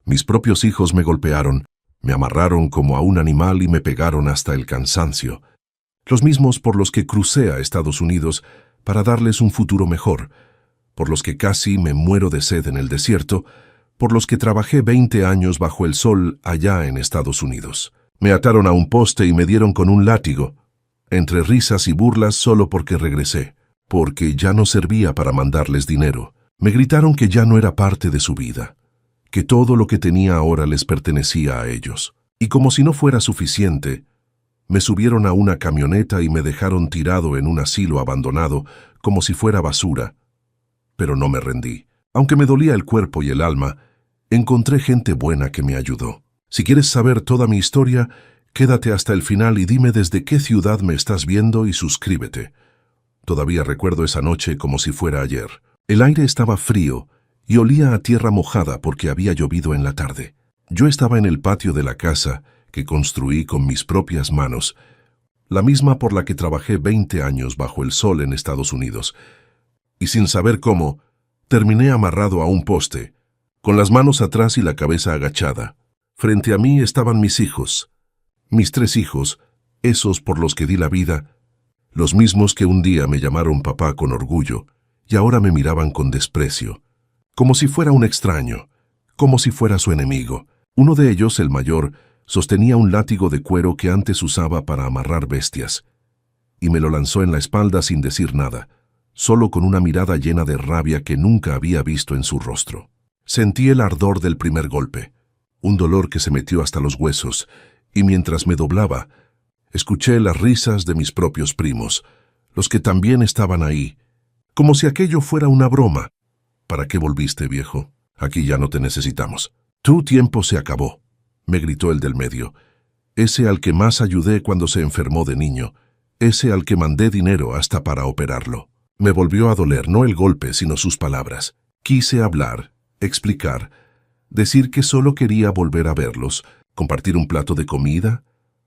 Mis propios hijos me golpearon, me amarraron como a un animal y me pegaron hasta el cansancio. Los mismos por los que crucé a Estados Unidos para darles un futuro mejor, por los que casi me muero de sed en el desierto, por los que trabajé 20 años bajo el sol allá en Estados Unidos. Me ataron a un poste y me dieron con un látigo, entre risas y burlas solo porque regresé, porque ya no servía para mandarles dinero. Me gritaron que ya no era parte de su vida, que todo lo que tenía ahora les pertenecía a ellos. Y como si no fuera suficiente, me subieron a una camioneta y me dejaron tirado en un asilo abandonado como si fuera basura. Pero no me rendí. Aunque me dolía el cuerpo y el alma, encontré gente buena que me ayudó. Si quieres saber toda mi historia, quédate hasta el final y dime desde qué ciudad me estás viendo y suscríbete. Todavía recuerdo esa noche como si fuera ayer. El aire estaba frío y olía a tierra mojada porque había llovido en la tarde. Yo estaba en el patio de la casa que construí con mis propias manos, la misma por la que trabajé 20 años bajo el sol en Estados Unidos. Y sin saber cómo, terminé amarrado a un poste, con las manos atrás y la cabeza agachada. Frente a mí estaban mis hijos, mis 3 hijos, esos por los que di la vida, los mismos que un día me llamaron papá con orgullo y ahora me miraban con desprecio, como si fuera un extraño, como si fuera su enemigo. Uno de ellos, el mayor, sostenía un látigo de cuero que antes usaba para amarrar bestias, y me lo lanzó en la espalda sin decir nada, solo con una mirada llena de rabia que nunca había visto en su rostro. Sentí el ardor del primer golpe, un dolor que se metió hasta los huesos, y mientras me doblaba, escuché las risas de mis propios primos, los que también estaban ahí, como si aquello fuera una broma. ¿Para qué volviste, viejo? Aquí ya no te necesitamos. Tu tiempo se acabó, me gritó el del medio, ese al que más ayudé cuando se enfermó de niño, ese al que mandé dinero hasta para operarlo. Me volvió a doler no el golpe, sino sus palabras. Quise hablar, explicar, decir que solo quería volver a verlos, compartir un plato de comida,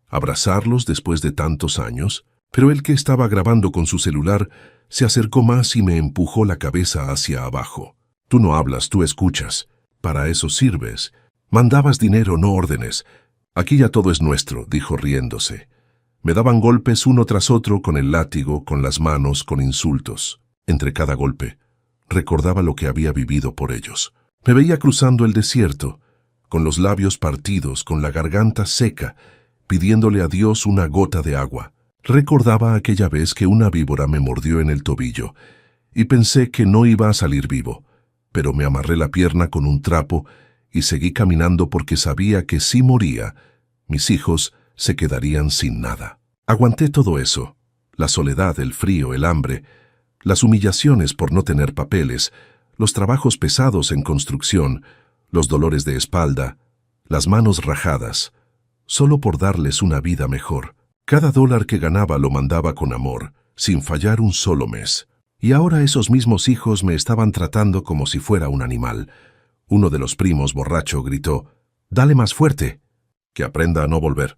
abrazarlos después de tantos años, pero el que estaba grabando con su celular se acercó más y me empujó la cabeza hacia abajo. Tú no hablas, tú escuchas. Para eso sirves. Mandabas dinero, no órdenes. Aquí ya todo es nuestro, dijo riéndose. Me daban golpes uno tras otro con el látigo, con las manos, con insultos. Entre cada golpe, recordaba lo que había vivido por ellos. Me veía cruzando el desierto, con los labios partidos, con la garganta seca, pidiéndole a Dios una gota de agua. Recordaba aquella vez que una víbora me mordió en el tobillo, y pensé que no iba a salir vivo, pero me amarré la pierna con un trapo y seguí caminando porque sabía que si moría, mis hijos se quedarían sin nada. Aguanté todo eso, la soledad, el frío, el hambre, las humillaciones por no tener papeles, los trabajos pesados en construcción, los dolores de espalda, las manos rajadas, solo por darles una vida mejor. Cada dólar que ganaba lo mandaba con amor, sin fallar un solo mes. Y ahora esos mismos hijos me estaban tratando como si fuera un animal. Uno de los primos, borracho, gritó, «Dale más fuerte, que aprenda a no volver».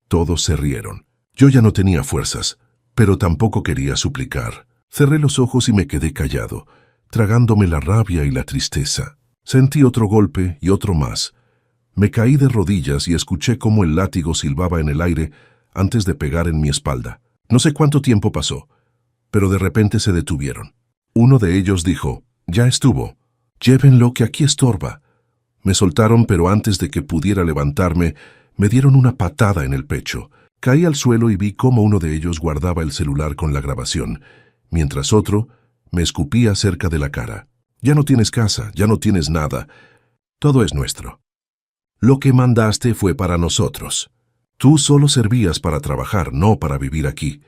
Todos se rieron. Yo ya no tenía fuerzas, pero tampoco quería suplicar. Cerré los ojos y me quedé callado, tragándome la rabia y la tristeza. Sentí otro golpe y otro más. Me caí de rodillas y escuché cómo el látigo silbaba en el aire antes de pegar en mi espalda. No sé cuánto tiempo pasó, pero de repente se detuvieron. Uno de ellos dijo, «Ya estuvo, llévenlo que aquí estorba». Me soltaron, pero antes de que pudiera levantarme, me dieron una patada en el pecho. Caí al suelo y vi cómo uno de ellos guardaba el celular con la grabación, mientras otro me escupía cerca de la cara. «Ya no tienes casa, ya no tienes nada. Todo es nuestro. Lo que mandaste fue para nosotros. Tú solo servías para trabajar, no para vivir aquí».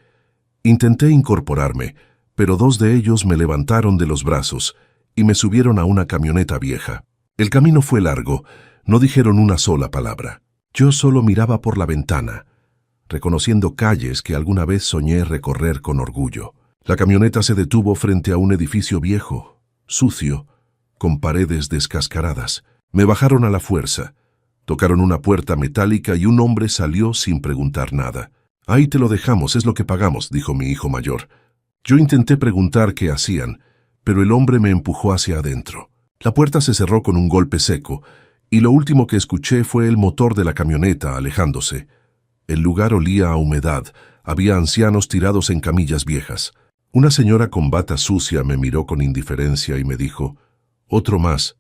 Intenté incorporarme, pero 2 de ellos me levantaron de los brazos y me subieron a una camioneta vieja. El camino fue largo, no dijeron una sola palabra. Yo solo miraba por la ventana, reconociendo calles que alguna vez soñé recorrer con orgullo. La camioneta se detuvo frente a un edificio viejo, sucio, con paredes descascaradas. Me bajaron a la fuerza, tocaron una puerta metálica y un hombre salió sin preguntar nada. «Ahí te lo dejamos, es lo que pagamos», dijo mi hijo mayor. Yo intenté preguntar qué hacían, pero el hombre me empujó hacia adentro. La puerta se cerró con un golpe seco, y lo último que escuché fue el motor de la camioneta alejándose. El lugar olía a humedad, había ancianos tirados en camillas viejas. Una señora con bata sucia me miró con indiferencia y me dijo, «Otro más.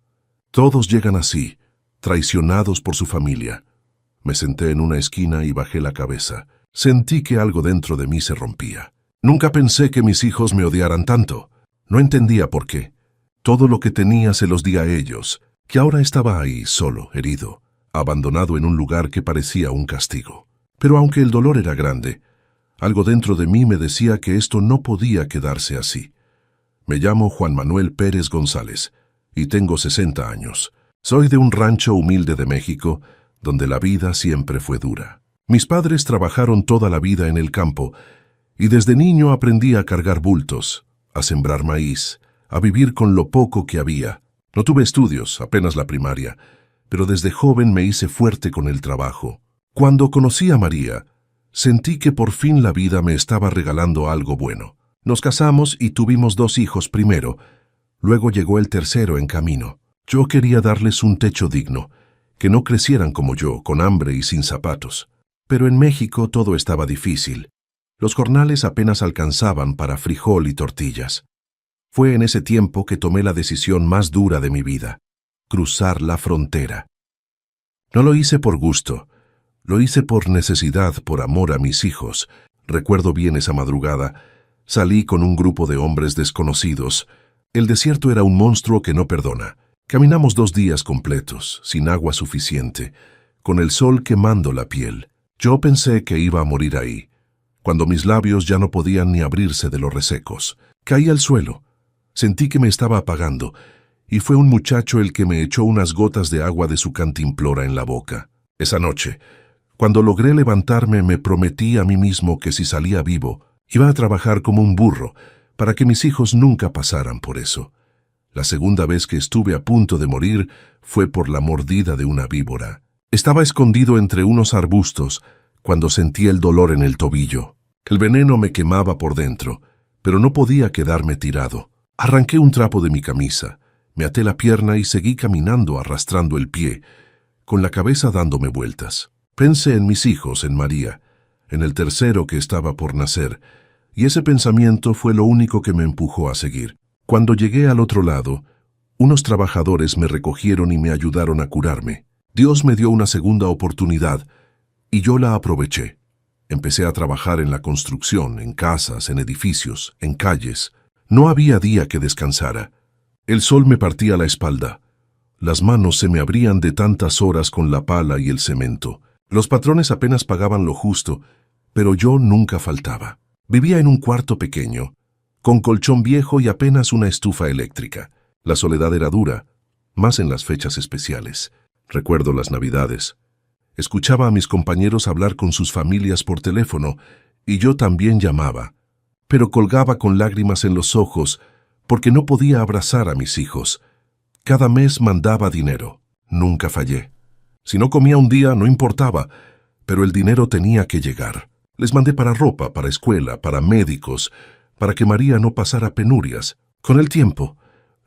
Todos llegan así, traicionados por su familia». Me senté en una esquina y bajé la cabeza. Sentí que algo dentro de mí se rompía. Nunca pensé que mis hijos me odiaran tanto. No entendía por qué. Todo lo que tenía se los di a ellos, que ahora estaba ahí, solo, herido, abandonado en un lugar que parecía un castigo. Pero aunque el dolor era grande, algo dentro de mí me decía que esto no podía quedarse así. Me llamo Juan Manuel Pérez González y tengo 60 años. Soy de un rancho humilde de México, donde la vida siempre fue dura. Mis padres trabajaron toda la vida en el campo y desde niño aprendí a cargar bultos, a sembrar maíz, a vivir con lo poco que había. No tuve estudios, apenas la primaria, pero desde joven me hice fuerte con el trabajo. Cuando conocí a María, sentí que por fin la vida me estaba regalando algo bueno. Nos casamos y tuvimos 2 hijos primero, luego llegó el tercero en camino. Yo quería darles un techo digno, que no crecieran como yo, con hambre y sin zapatos. Pero en México todo estaba difícil. Los jornales apenas alcanzaban para frijol y tortillas. Fue en ese tiempo que tomé la decisión más dura de mi vida, cruzar la frontera. No lo hice por gusto, lo hice por necesidad, por amor a mis hijos. Recuerdo bien esa madrugada. Salí con un grupo de hombres desconocidos. El desierto era un monstruo que no perdona. Caminamos 2 días completos, sin agua suficiente, con el sol quemando la piel. Yo pensé que iba a morir ahí, cuando mis labios ya no podían ni abrirse de los resecos. Caí al suelo. Sentí que me estaba apagando, y fue un muchacho el que me echó unas gotas de agua de su cantimplora en la boca. Esa noche, cuando logré levantarme, me prometí a mí mismo que si salía vivo, iba a trabajar como un burro, para que mis hijos nunca pasaran por eso. La segunda vez que estuve a punto de morir fue por la mordida de una víbora. Estaba escondido entre unos arbustos cuando sentí el dolor en el tobillo. El veneno me quemaba por dentro, pero no podía quedarme tirado. Arranqué un trapo de mi camisa, me até la pierna y seguí caminando arrastrando el pie, con la cabeza dándome vueltas. Pensé en mis hijos, en María, en el tercero que estaba por nacer, y ese pensamiento fue lo único que me empujó a seguir. Cuando llegué al otro lado, unos trabajadores me recogieron y me ayudaron a curarme. Dios me dio una segunda oportunidad, y yo la aproveché. Empecé a trabajar en la construcción, en casas, en edificios, en calles. No había día que descansara. El sol me partía la espalda. Las manos se me abrían de tantas horas con la pala y el cemento. Los patrones apenas pagaban lo justo, pero yo nunca faltaba. Vivía en un cuarto pequeño, con colchón viejo y apenas una estufa eléctrica. La soledad era dura, más en las fechas especiales. Recuerdo las Navidades. Escuchaba a mis compañeros hablar con sus familias por teléfono, y yo también llamaba, pero colgaba con lágrimas en los ojos porque no podía abrazar a mis hijos. Cada mes mandaba dinero. Nunca fallé. Si no comía un día, no importaba, pero el dinero tenía que llegar. Les mandé para ropa, para escuela, para médicos, para que María no pasara penurias. Con el tiempo,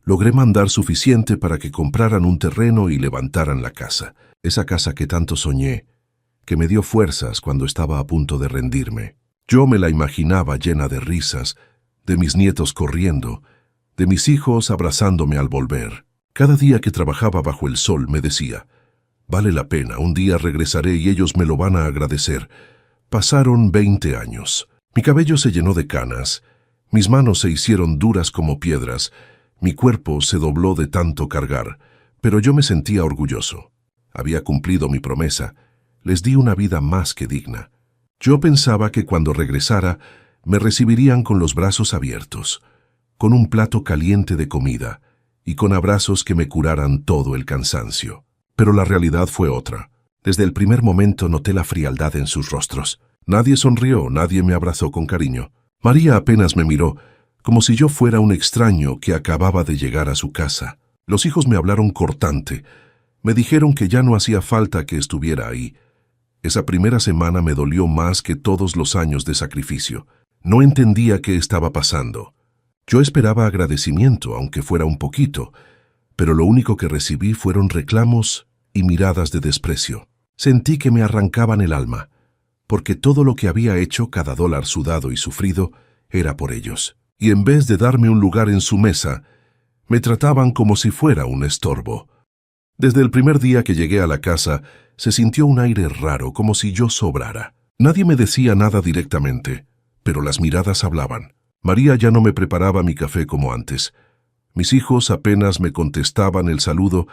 logré mandar suficiente para que compraran un terreno y levantaran la casa. Esa casa que tanto soñé, que me dio fuerzas cuando estaba a punto de rendirme. Yo me la imaginaba llena de risas, de mis nietos corriendo, de mis hijos abrazándome al volver. Cada día que trabajaba bajo el sol me decía, «Vale la pena, un día regresaré y ellos me lo van a agradecer». Pasaron 20 años. Mi cabello se llenó de canas, mis manos se hicieron duras como piedras, mi cuerpo se dobló de tanto cargar, pero yo me sentía orgulloso. Había cumplido mi promesa, les di una vida más que digna. Yo pensaba que cuando regresara me recibirían con los brazos abiertos, con un plato caliente de comida y con abrazos que me curaran todo el cansancio. Pero la realidad fue otra. Desde el primer momento noté la frialdad en sus rostros. Nadie sonrió, nadie me abrazó con cariño. María apenas me miró, como si yo fuera un extraño que acababa de llegar a su casa. Los hijos me hablaron cortante. Me dijeron que ya no hacía falta que estuviera ahí. Esa primera semana me dolió más que todos los años de sacrificio. No entendía qué estaba pasando. Yo esperaba agradecimiento, aunque fuera un poquito, pero lo único que recibí fueron reclamos y miradas de desprecio. Sentí que me arrancaban el alma, porque todo lo que había hecho, cada dólar sudado y sufrido, era por ellos. Y en vez de darme un lugar en su mesa, me trataban como si fuera un estorbo. Desde el primer día que llegué a la casa, se sintió un aire raro, como si yo sobrara. Nadie me decía nada directamente, pero las miradas hablaban. María ya no me preparaba mi café como antes. Mis hijos apenas me contestaban el saludo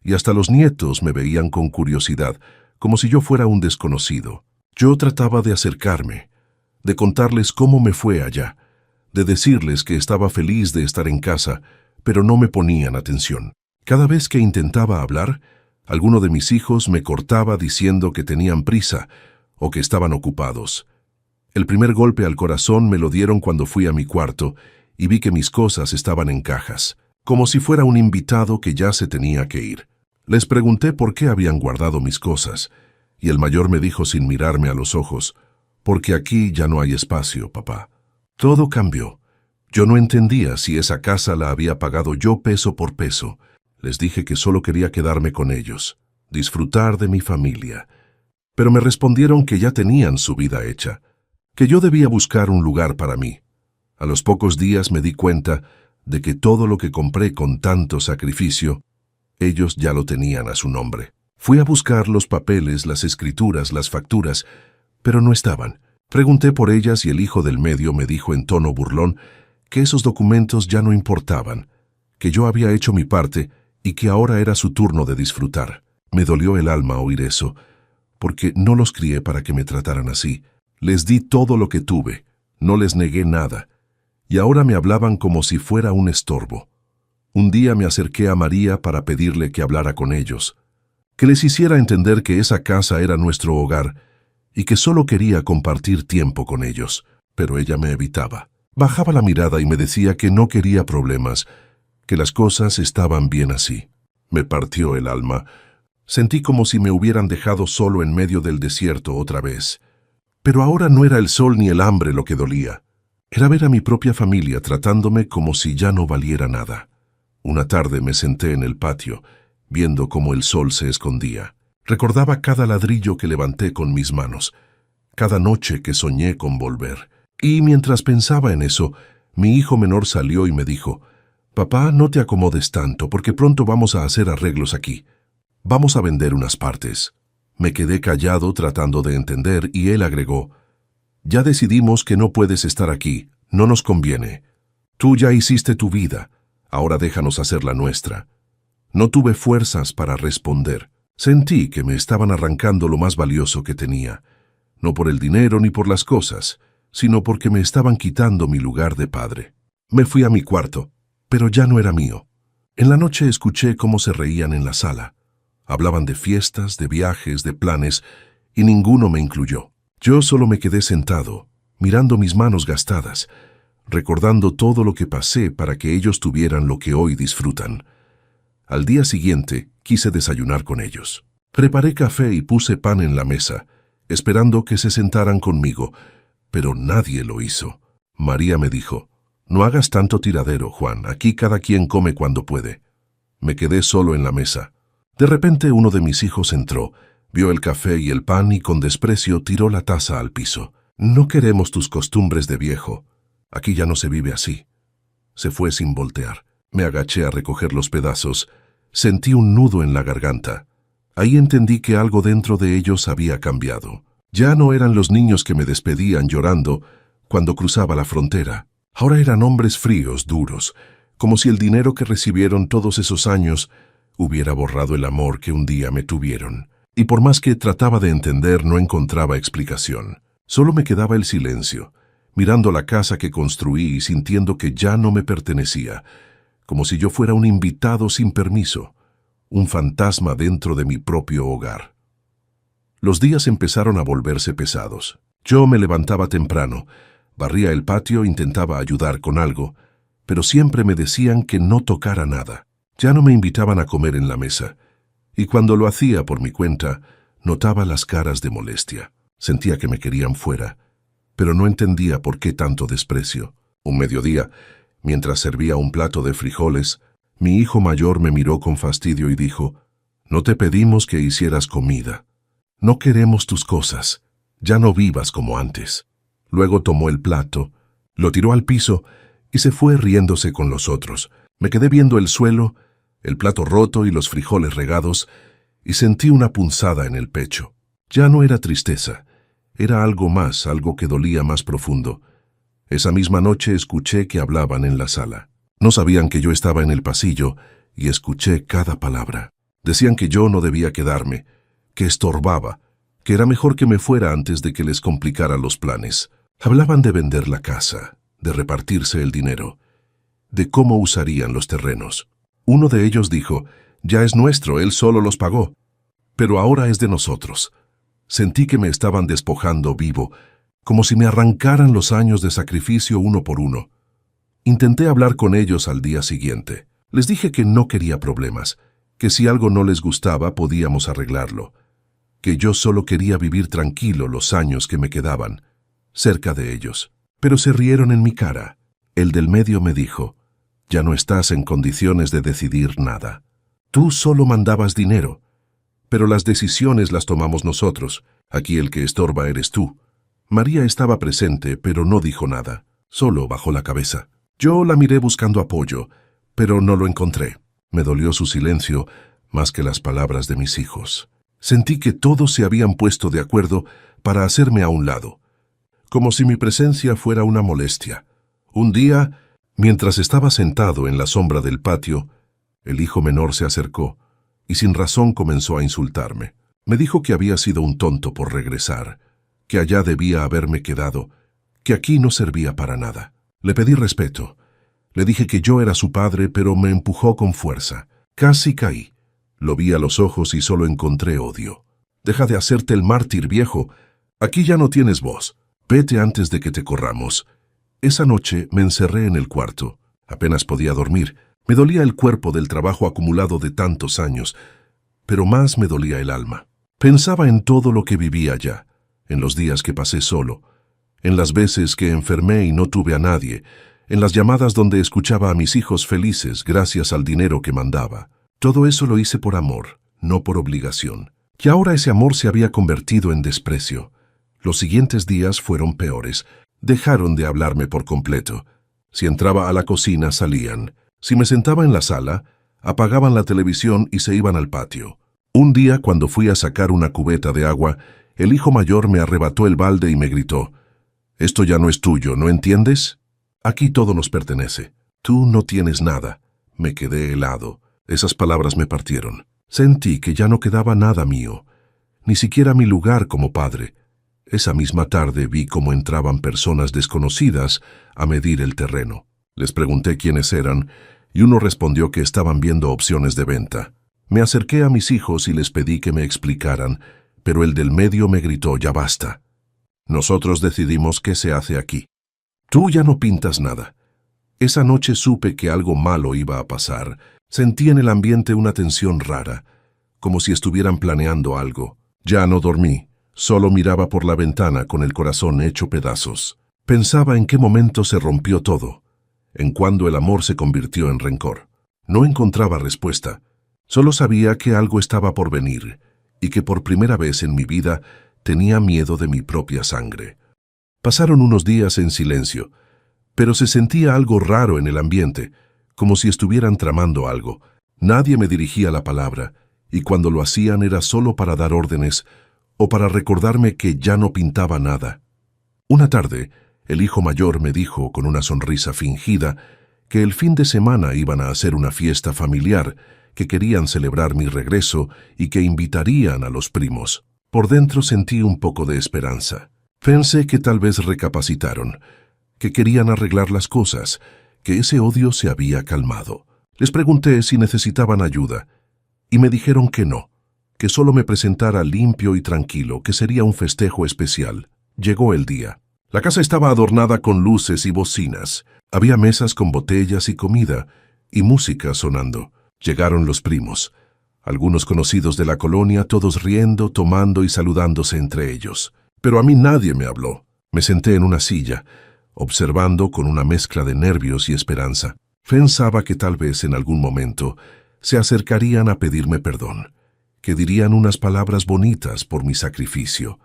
y hasta los nietos me veían con curiosidad, como si yo fuera un desconocido. Yo trataba de acercarme, de contarles cómo me fue allá, de decirles que estaba feliz de estar en casa, pero no me ponían atención. Cada vez que intentaba hablar, alguno de mis hijos me cortaba diciendo que tenían prisa o que estaban ocupados. El primer golpe al corazón me lo dieron cuando fui a mi cuarto y vi que mis cosas estaban en cajas, como si fuera un invitado que ya se tenía que ir. Les pregunté por qué habían guardado mis cosas, y el mayor me dijo sin mirarme a los ojos, «Porque aquí ya no hay espacio, papá». Todo cambió. Yo no entendía si esa casa la había pagado yo peso por peso. Les dije que solo quería quedarme con ellos, disfrutar de mi familia. Pero me respondieron que ya tenían su vida hecha, que yo debía buscar un lugar para mí. A los pocos días me di cuenta de que todo lo que compré con tanto sacrificio, ellos ya lo tenían a su nombre. Fui a buscar los papeles, las escrituras, las facturas, pero no estaban. Pregunté por ellas y el hijo del medio me dijo en tono burlón que esos documentos ya no importaban, que yo había hecho mi parte y que ahora era su turno de disfrutar. Me dolió el alma oír eso, porque no los crié para que me trataran así. Les di todo lo que tuve, no les negué nada, y ahora me hablaban como si fuera un estorbo. Un día me acerqué a María para pedirle que hablara con ellos, que les hiciera entender que esa casa era nuestro hogar y que solo quería compartir tiempo con ellos, pero ella me evitaba. Bajaba la mirada y me decía que no quería problemas, que las cosas estaban bien así. Me partió el alma. Sentí como si me hubieran dejado solo en medio del desierto otra vez. Pero ahora no era el sol ni el hambre lo que dolía. Era ver a mi propia familia tratándome como si ya no valiera nada. Una tarde me senté en el patio, viendo cómo el sol se escondía. Recordaba cada ladrillo que levanté con mis manos, cada noche que soñé con volver. Y mientras pensaba en eso, mi hijo menor salió y me dijo, «Papá, no te acomodes tanto, porque pronto vamos a hacer arreglos aquí. Vamos a vender unas partes». Me quedé callado tratando de entender y él agregó, «Ya decidimos que no puedes estar aquí, no nos conviene. Tú ya hiciste tu vida, ahora déjanos hacer la nuestra». No tuve fuerzas para responder. Sentí que me estaban arrancando lo más valioso que tenía, no por el dinero ni por las cosas, sino porque me estaban quitando mi lugar de padre. Me fui a mi cuarto, pero ya no era mío. En la noche escuché cómo se reían en la sala. Hablaban de fiestas, de viajes, de planes, y ninguno me incluyó. Yo solo me quedé sentado, mirando mis manos gastadas, recordando todo lo que pasé para que ellos tuvieran lo que hoy disfrutan. Al día siguiente quise desayunar con ellos. Preparé café y puse pan en la mesa, esperando que se sentaran conmigo, pero nadie lo hizo. María me dijo, «No hagas tanto tiradero, Juan, aquí cada quien come cuando puede». Me quedé solo en la mesa. De repente uno de mis hijos entró, vio el café y el pan y con desprecio tiró la taza al piso. «No queremos tus costumbres de viejo. Aquí ya no se vive así». Se fue sin voltear. Me agaché a recoger los pedazos. Sentí un nudo en la garganta. Ahí entendí que algo dentro de ellos había cambiado. Ya no eran los niños que me despedían llorando cuando cruzaba la frontera. Ahora eran hombres fríos, duros, como si el dinero que recibieron todos esos años hubiera borrado el amor que un día me tuvieron. Y por más que trataba de entender, no encontraba explicación. Solo me quedaba el silencio, mirando la casa que construí y sintiendo que ya no me pertenecía, como si yo fuera un invitado sin permiso, un fantasma dentro de mi propio hogar. Los días empezaron a volverse pesados. Yo me levantaba temprano, barría el patio, intentaba ayudar con algo, pero siempre me decían que no tocara nada. Ya no me invitaban a comer en la mesa, y cuando lo hacía por mi cuenta, notaba las caras de molestia. Sentía que me querían fuera, pero no entendía por qué tanto desprecio. Un mediodía, mientras servía un plato de frijoles, mi hijo mayor me miró con fastidio y dijo, No te pedimos que hicieras comida. No queremos tus cosas. Ya no vivas como antes. Luego tomó el plato, lo tiró al piso y se fue riéndose con los otros. Me quedé viendo el suelo, el plato roto y los frijoles regados, y sentí una punzada en el pecho. Ya no era tristeza, era algo más, algo que dolía más profundo. Esa misma noche escuché que hablaban en la sala. No sabían que yo estaba en el pasillo y escuché cada palabra. Decían que yo no debía quedarme, que estorbaba, que era mejor que me fuera antes de que les complicara los planes. Hablaban de vender la casa, de repartirse el dinero, de cómo usarían los terrenos. Uno de ellos dijo, ya es nuestro, él solo los pagó, pero ahora es de nosotros. Sentí que me estaban despojando vivo, como si me arrancaran los años de sacrificio uno por uno. Intenté hablar con ellos al día siguiente. Les dije que no quería problemas, que si algo no les gustaba podíamos arreglarlo, que yo solo quería vivir tranquilo los años que me quedaban, cerca de ellos. Pero se rieron en mi cara. El del medio me dijo, ya no estás en condiciones de decidir nada. Tú solo mandabas dinero, pero las decisiones las tomamos nosotros. Aquí el que estorba eres tú. María estaba presente, pero no dijo nada. Solo bajó la cabeza. Yo la miré buscando apoyo, pero no lo encontré. Me dolió su silencio más que las palabras de mis hijos. Sentí que todos se habían puesto de acuerdo para hacerme a un lado, como si mi presencia fuera una molestia. Un día, mientras estaba sentado en la sombra del patio, el hijo menor se acercó y sin razón comenzó a insultarme. Me dijo que había sido un tonto por regresar, que allá debía haberme quedado, que aquí no servía para nada. Le pedí respeto. Le dije que yo era su padre, pero me empujó con fuerza. Casi caí. Lo vi a los ojos y solo encontré odio. Deja de hacerte el mártir, viejo. Aquí ya no tienes voz. Vete antes de que te corramos. Esa noche me encerré en el cuarto. Apenas podía dormir. Me dolía el cuerpo del trabajo acumulado de tantos años, pero más me dolía el alma. Pensaba en todo lo que vivía allá, en los días que pasé solo, en las veces que enfermé y no tuve a nadie, en las llamadas donde escuchaba a mis hijos felices gracias al dinero que mandaba. Todo eso lo hice por amor, no por obligación. Y ahora ese amor se había convertido en desprecio. Los siguientes días fueron peores. Dejaron de hablarme por completo. Si entraba a la cocina, salían. Si me sentaba en la sala, apagaban la televisión y se iban al patio. Un día, cuando fui a sacar una cubeta de agua, el hijo mayor me arrebató el balde y me gritó, «Esto ya no es tuyo, ¿no entiendes? Aquí todo nos pertenece. Tú no tienes nada». Me quedé helado. Esas palabras me partieron. Sentí que ya no quedaba nada mío, ni siquiera mi lugar como padre. Esa misma tarde vi cómo entraban personas desconocidas a medir el terreno. Les pregunté quiénes eran y uno respondió que estaban viendo opciones de venta. Me acerqué a mis hijos y les pedí que me explicaran, pero el del medio me gritó, «Ya basta. Nosotros decidimos qué se hace aquí. Tú ya no pintas nada». Esa noche supe que algo malo iba a pasar. Sentí en el ambiente una tensión rara, como si estuvieran planeando algo. Ya no dormí, solo miraba por la ventana con el corazón hecho pedazos. Pensaba en qué momento se rompió todo, en cuándo el amor se convirtió en rencor. No encontraba respuesta. Solo sabía que algo estaba por venir y que por primera vez en mi vida tenía miedo de mi propia sangre. Pasaron unos días en silencio, pero se sentía algo raro en el ambiente, como si estuvieran tramando algo. Nadie me dirigía la palabra, y cuando lo hacían era solo para dar órdenes o para recordarme que ya no pintaba nada. Una tarde, el hijo mayor me dijo con una sonrisa fingida que el fin de semana iban a hacer una fiesta familiar, que querían celebrar mi regreso y que invitarían a los primos. Por dentro sentí un poco de esperanza. Pensé que tal vez recapacitaron, que querían arreglar las cosas, que ese odio se había calmado. Les pregunté si necesitaban ayuda, y me dijeron que no, que solo me presentara limpio y tranquilo, que sería un festejo especial. Llegó el día. La casa estaba adornada con luces y bocinas. Había mesas con botellas y comida, y música sonando. Llegaron los primos, algunos conocidos de la colonia, todos riendo, tomando y saludándose entre ellos. Pero a mí nadie me habló. Me senté en una silla, observando con una mezcla de nervios y esperanza. Pensaba que tal vez en algún momento se acercarían a pedirme perdón, que dirían unas palabras bonitas por mi sacrificio,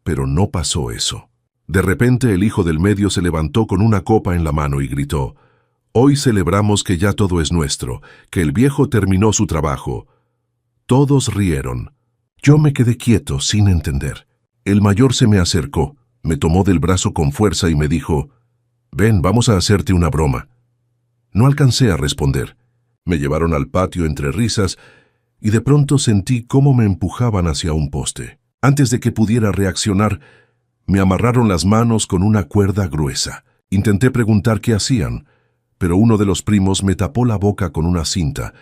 pero no pasó eso. De repente el hijo del medio se levantó con una copa en la mano y gritó: «Hoy celebramos que ya todo es nuestro, que el viejo terminó su trabajo». Todos rieron. Yo me quedé quieto, sin entender. El mayor se me acercó, me tomó del brazo con fuerza y me dijo: «Ven, vamos a hacerte una broma». No alcancé a responder. Me llevaron al patio entre risas y de pronto sentí cómo me empujaban hacia un poste. Antes de que pudiera reaccionar, me amarraron las manos con una cuerda gruesa. Intenté preguntar qué hacían, pero uno de los primos me tapó la boca con una cinta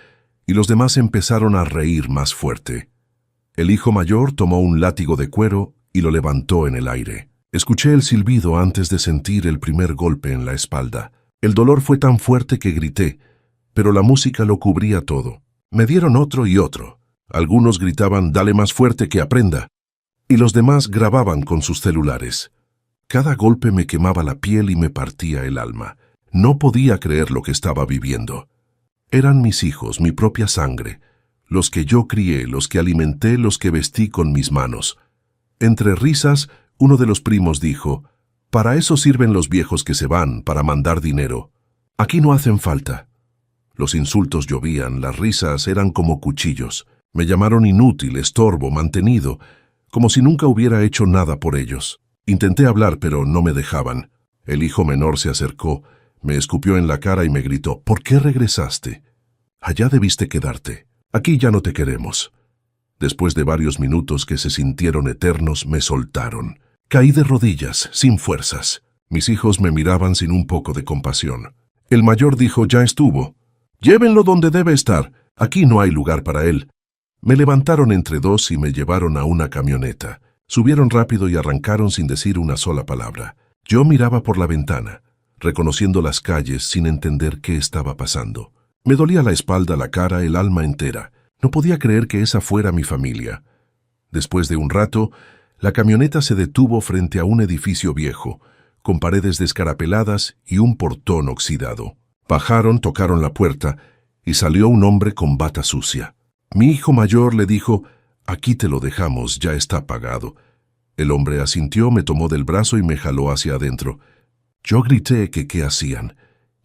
y los demás empezaron a reír más fuerte. El hijo mayor tomó un látigo de cuero y lo levantó en el aire. Escuché el silbido antes de sentir el primer golpe en la espalda. El dolor fue tan fuerte que grité, pero la música lo cubría todo. Me dieron otro y otro. Algunos gritaban: «Dale más fuerte que aprenda», y los demás grababan con sus celulares. Cada golpe me quemaba la piel y me partía el alma. No podía creer lo que estaba viviendo. Eran mis hijos, mi propia sangre, los que yo crié, los que alimenté, los que vestí con mis manos. Entre risas, uno de los primos dijo: «Para eso sirven los viejos que se van, para mandar dinero. Aquí no hacen falta». Los insultos llovían, las risas eran como cuchillos. Me llamaron inútil, estorbo, mantenido, como si nunca hubiera hecho nada por ellos. Intenté hablar, pero no me dejaban. El hijo menor se acercó, me escupió en la cara y me gritó: «¿Por qué regresaste? Allá debiste quedarte. Aquí ya no te queremos». Después de varios minutos que se sintieron eternos, me soltaron. Caí de rodillas, sin fuerzas. Mis hijos me miraban sin un poco de compasión. El mayor dijo: «Ya estuvo. Llévenlo donde debe estar. Aquí no hay lugar para él». Me levantaron entre dos y me llevaron a una camioneta. Subieron rápido y arrancaron sin decir una sola palabra. Yo miraba por la ventana, reconociendo las calles sin entender qué estaba pasando. Me dolía la espalda, la cara, el alma entera. No podía creer que esa fuera mi familia. Después de un rato, la camioneta se detuvo frente a un edificio viejo, con paredes descarapeladas y un portón oxidado. Bajaron, tocaron la puerta y salió un hombre con bata sucia. Mi hijo mayor le dijo: «Aquí te lo dejamos, ya está pagado». El hombre asintió, me tomó del brazo y me jaló hacia adentro. Yo grité que qué hacían,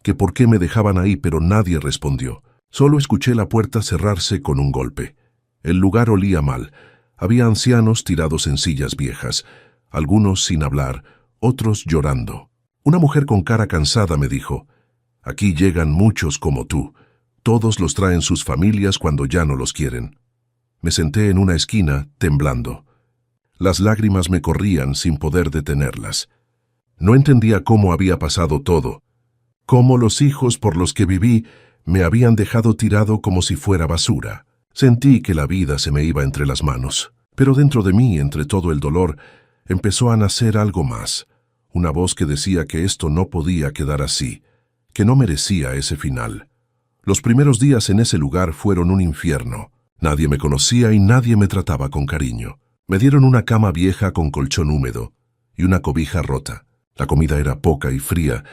que por qué me dejaban ahí, pero nadie respondió. Solo escuché la puerta cerrarse con un golpe. El lugar olía mal. Había ancianos tirados en sillas viejas, algunos sin hablar, otros llorando. Una mujer con cara cansada me dijo: «Aquí llegan muchos como tú. Todos los traen sus familias cuando ya no los quieren». Me senté en una esquina, temblando. Las lágrimas me corrían sin poder detenerlas. No entendía cómo había pasado todo, cómo los hijos por los que viví me habían dejado tirado como si fuera basura. Sentí que la vida se me iba entre las manos, pero dentro de mí, entre todo el dolor, empezó a nacer algo más. Una voz que decía que esto no podía quedar así, que no merecía ese final. Los primeros días en ese lugar fueron un infierno. Nadie me conocía y nadie me trataba con cariño. Me dieron una cama vieja con colchón húmedo y una cobija rota. La comida era poca y fría,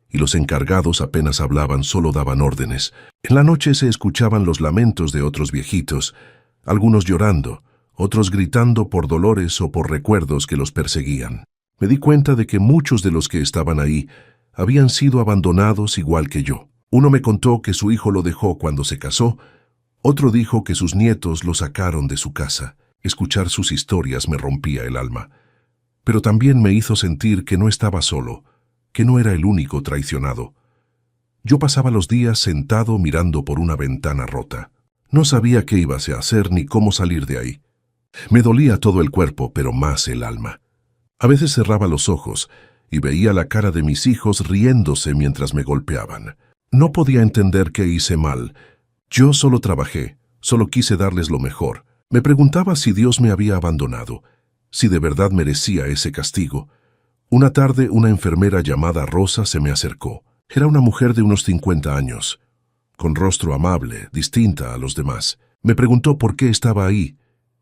y los encargados apenas hablaban, solo daban órdenes. En la noche se escuchaban los lamentos de otros viejitos, algunos llorando, otros gritando por dolores o por recuerdos que los perseguían. Me di cuenta de que muchos de los que estaban ahí habían sido abandonados igual que yo. Uno me contó que su hijo lo dejó cuando se casó, otro dijo que sus nietos lo sacaron de su casa. Escuchar sus historias me rompía el alma, pero también me hizo sentir que no estaba solo, que no era el único traicionado. Yo pasaba los días sentado mirando por una ventana rota. No sabía qué iba a hacer ni cómo salir de ahí. Me dolía todo el cuerpo, pero más el alma. A veces cerraba los ojos y veía la cara de mis hijos riéndose mientras me golpeaban. No podía entender qué hice mal. Yo solo trabajé, solo quise darles lo mejor. Me preguntaba si Dios me había abandonado, si de verdad merecía ese castigo. Una tarde, una enfermera llamada Rosa se me acercó. Era una mujer de unos 50 años, con rostro amable, distinta a los demás. Me preguntó por qué estaba ahí,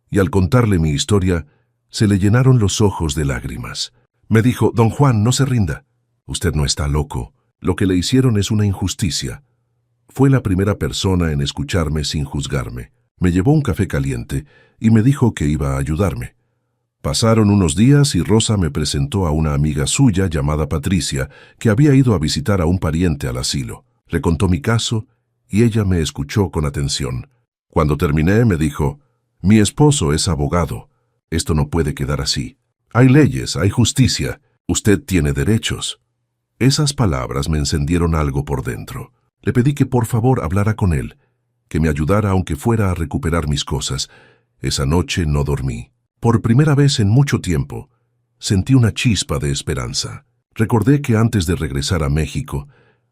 y al contarle mi historia, se le llenaron los ojos de lágrimas. Me dijo: «Don Juan, no se rinda. Usted no está loco. Lo que le hicieron es una injusticia». Fue la primera persona en escucharme sin juzgarme. Me llevó un café caliente y me dijo que iba a ayudarme. Pasaron unos días y Rosa me presentó a una amiga suya llamada Patricia, que había ido a visitar a un pariente al asilo. Le contó mi caso y ella me escuchó con atención. Cuando terminé me dijo: «Mi esposo es abogado. Esto no puede quedar así. Hay leyes, hay justicia. Usted tiene derechos». Esas palabras me encendieron algo por dentro. Le pedí que por favor hablara con él, que me ayudara aunque fuera a recuperar mis cosas. Esa noche no dormí. Por primera vez en mucho tiempo, sentí una chispa de esperanza. Recordé que antes de regresar a México,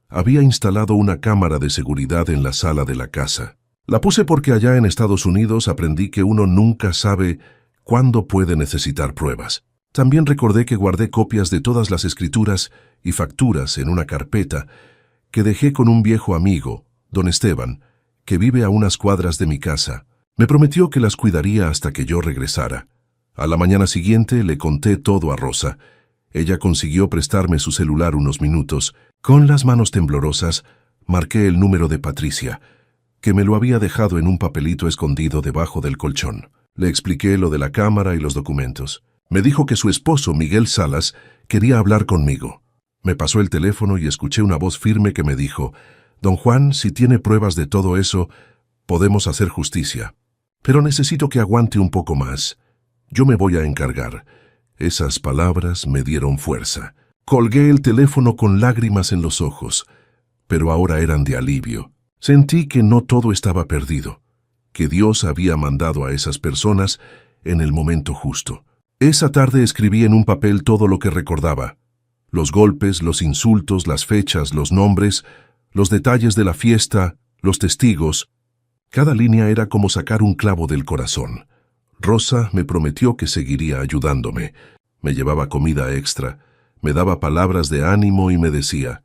había instalado una cámara de seguridad en la sala de la casa. La puse porque allá en Estados Unidos aprendí que uno nunca sabe cuándo puede necesitar pruebas. También recordé que guardé copias de todas las escrituras y facturas en una carpeta que dejé con un viejo amigo, don Esteban, que vive a unas cuadras de mi casa. Me prometió que las cuidaría hasta que yo regresara. A la mañana siguiente le conté todo a Rosa. Ella consiguió prestarme su celular unos minutos. Con las manos temblorosas, marqué el número de Patricia, que me lo había dejado en un papelito escondido debajo del colchón. Le expliqué lo de la cámara y los documentos. Me dijo que su esposo, Miguel Salas, quería hablar conmigo. Me pasó el teléfono y escuché una voz firme que me dijo: «Don Juan, si tiene pruebas de todo eso, podemos hacer justicia. Pero necesito que aguante un poco más. Yo me voy a encargar». Esas palabras me dieron fuerza. Colgué el teléfono con lágrimas en los ojos, pero ahora eran de alivio. Sentí que no todo estaba perdido, que Dios había mandado a esas personas en el momento justo. Esa tarde escribí en un papel todo lo que recordaba: los golpes, los insultos, las fechas, los nombres, los detalles de la fiesta, los testigos. Cada línea era como sacar un clavo del corazón. Rosa me prometió que seguiría ayudándome. Me llevaba comida extra, me daba palabras de ánimo y me decía: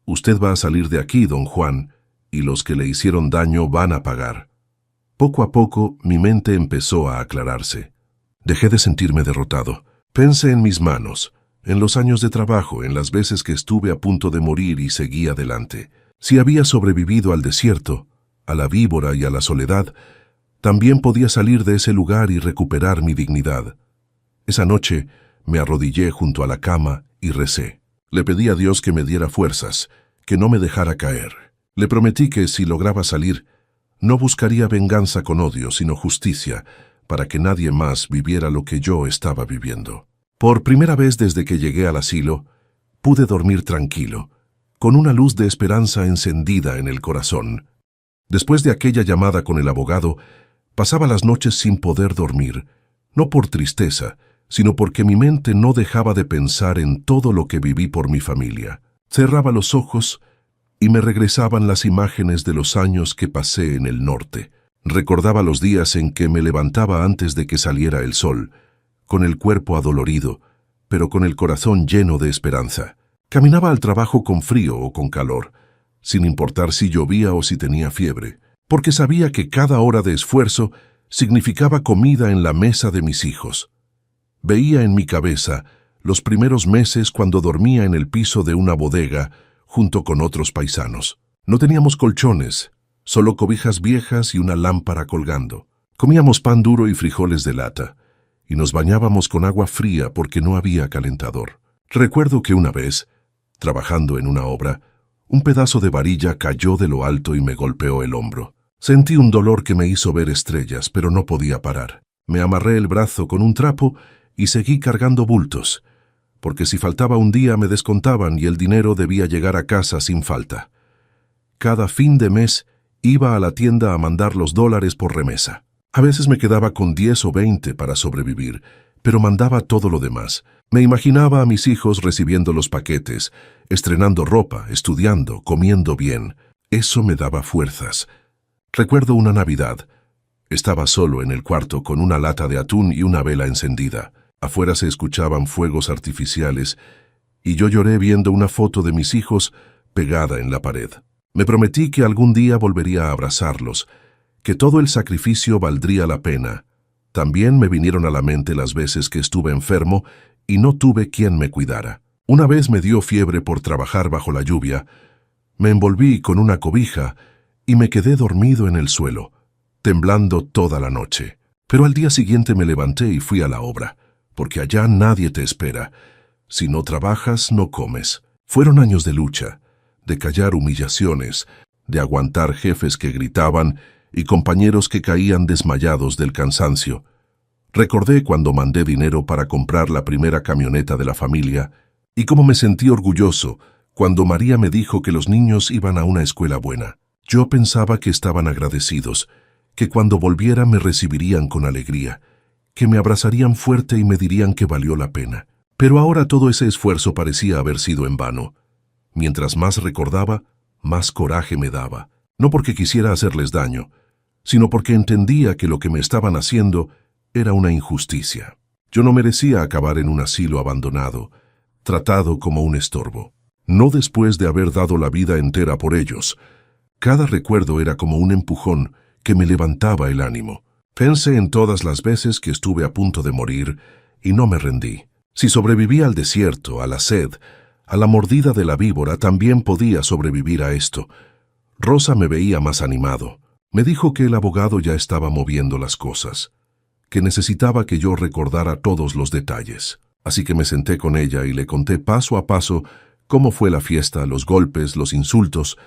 «Usted va a salir de aquí, don Juan, y los que le hicieron daño van a pagar». Poco a poco mi mente empezó a aclararse. Dejé de sentirme derrotado. Pensé en mis manos, en los años de trabajo, en las veces que estuve a punto de morir y seguí adelante. Si había sobrevivido al desierto, a la víbora y a la soledad, también podía salir de ese lugar y recuperar mi dignidad. Esa noche me arrodillé junto a la cama y recé. Le pedí a Dios que me diera fuerzas, que no me dejara caer. Le prometí que si lograba salir, no buscaría venganza con odio, sino justicia, para que nadie más viviera lo que yo estaba viviendo. Por primera vez desde que llegué al asilo, pude dormir tranquilo, con una luz de esperanza encendida en el corazón. Después de aquella llamada con el abogado, pasaba las noches sin poder dormir, no por tristeza, sino porque mi mente no dejaba de pensar en todo lo que viví por mi familia. Cerraba los ojos y me regresaban las imágenes de los años que pasé en el norte. Recordaba los días en que me levantaba antes de que saliera el sol, con el cuerpo adolorido, pero con el corazón lleno de esperanza. Caminaba al trabajo con frío o con calor, sin importar si llovía o si tenía fiebre, porque sabía que cada hora de esfuerzo significaba comida en la mesa de mis hijos. Veía en mi cabeza los primeros meses cuando dormía en el piso de una bodega junto con otros paisanos. No teníamos colchones, solo cobijas viejas y una lámpara colgando. Comíamos pan duro y frijoles de lata, y nos bañábamos con agua fría porque no había calentador. Recuerdo que una vez, trabajando en una obra, un pedazo de varilla cayó de lo alto y me golpeó el hombro. Sentí un dolor que me hizo ver estrellas, pero no podía parar. Me amarré el brazo con un trapo y seguí cargando bultos, porque si faltaba un día me descontaban y el dinero debía llegar a casa sin falta. Cada fin de mes iba a la tienda a mandar los dólares por remesa. A veces me quedaba con 10 o 20 para sobrevivir, pero mandaba todo lo demás. Me imaginaba a mis hijos recibiendo los paquetes, estrenando ropa, estudiando, comiendo bien. Eso me daba fuerzas. Recuerdo una Navidad. Estaba solo en el cuarto con una lata de atún y una vela encendida. Afuera se escuchaban fuegos artificiales y yo lloré viendo una foto de mis hijos pegada en la pared. Me prometí que algún día volvería a abrazarlos, que todo el sacrificio valdría la pena. También me vinieron a la mente las veces que estuve enfermo y no tuve quien me cuidara. Una vez me dio fiebre por trabajar bajo la lluvia. Me envolví con una cobija y me quedé dormido en el suelo, temblando toda la noche. Pero al día siguiente me levanté y fui a la obra, porque allá nadie te espera. Si no trabajas, no comes. Fueron años de lucha, de callar humillaciones, de aguantar jefes que gritaban y compañeros que caían desmayados del cansancio. Recordé cuando mandé dinero para comprar la primera camioneta de la familia y cómo me sentí orgulloso cuando María me dijo que los niños iban a una escuela buena. Yo pensaba que estaban agradecidos, que cuando volviera me recibirían con alegría, que me abrazarían fuerte y me dirían que valió la pena. Pero ahora todo ese esfuerzo parecía haber sido en vano. Mientras más recordaba, más coraje me daba. No porque quisiera hacerles daño, sino porque entendía que lo que me estaban haciendo era una injusticia. Yo no merecía acabar en un asilo abandonado, tratado como un estorbo. No después de haber dado la vida entera por ellos. Cada recuerdo era como un empujón que me levantaba el ánimo. Pensé en todas las veces que estuve a punto de morir y no me rendí. Si sobreviví al desierto, a la sed, a la mordida de la víbora, también podía sobrevivir a esto. Rosa me veía más animado. Me dijo que el abogado ya estaba moviendo las cosas, que necesitaba que yo recordara todos los detalles. Así que me senté con ella y le conté paso a paso cómo fue la fiesta, los golpes, los insultos,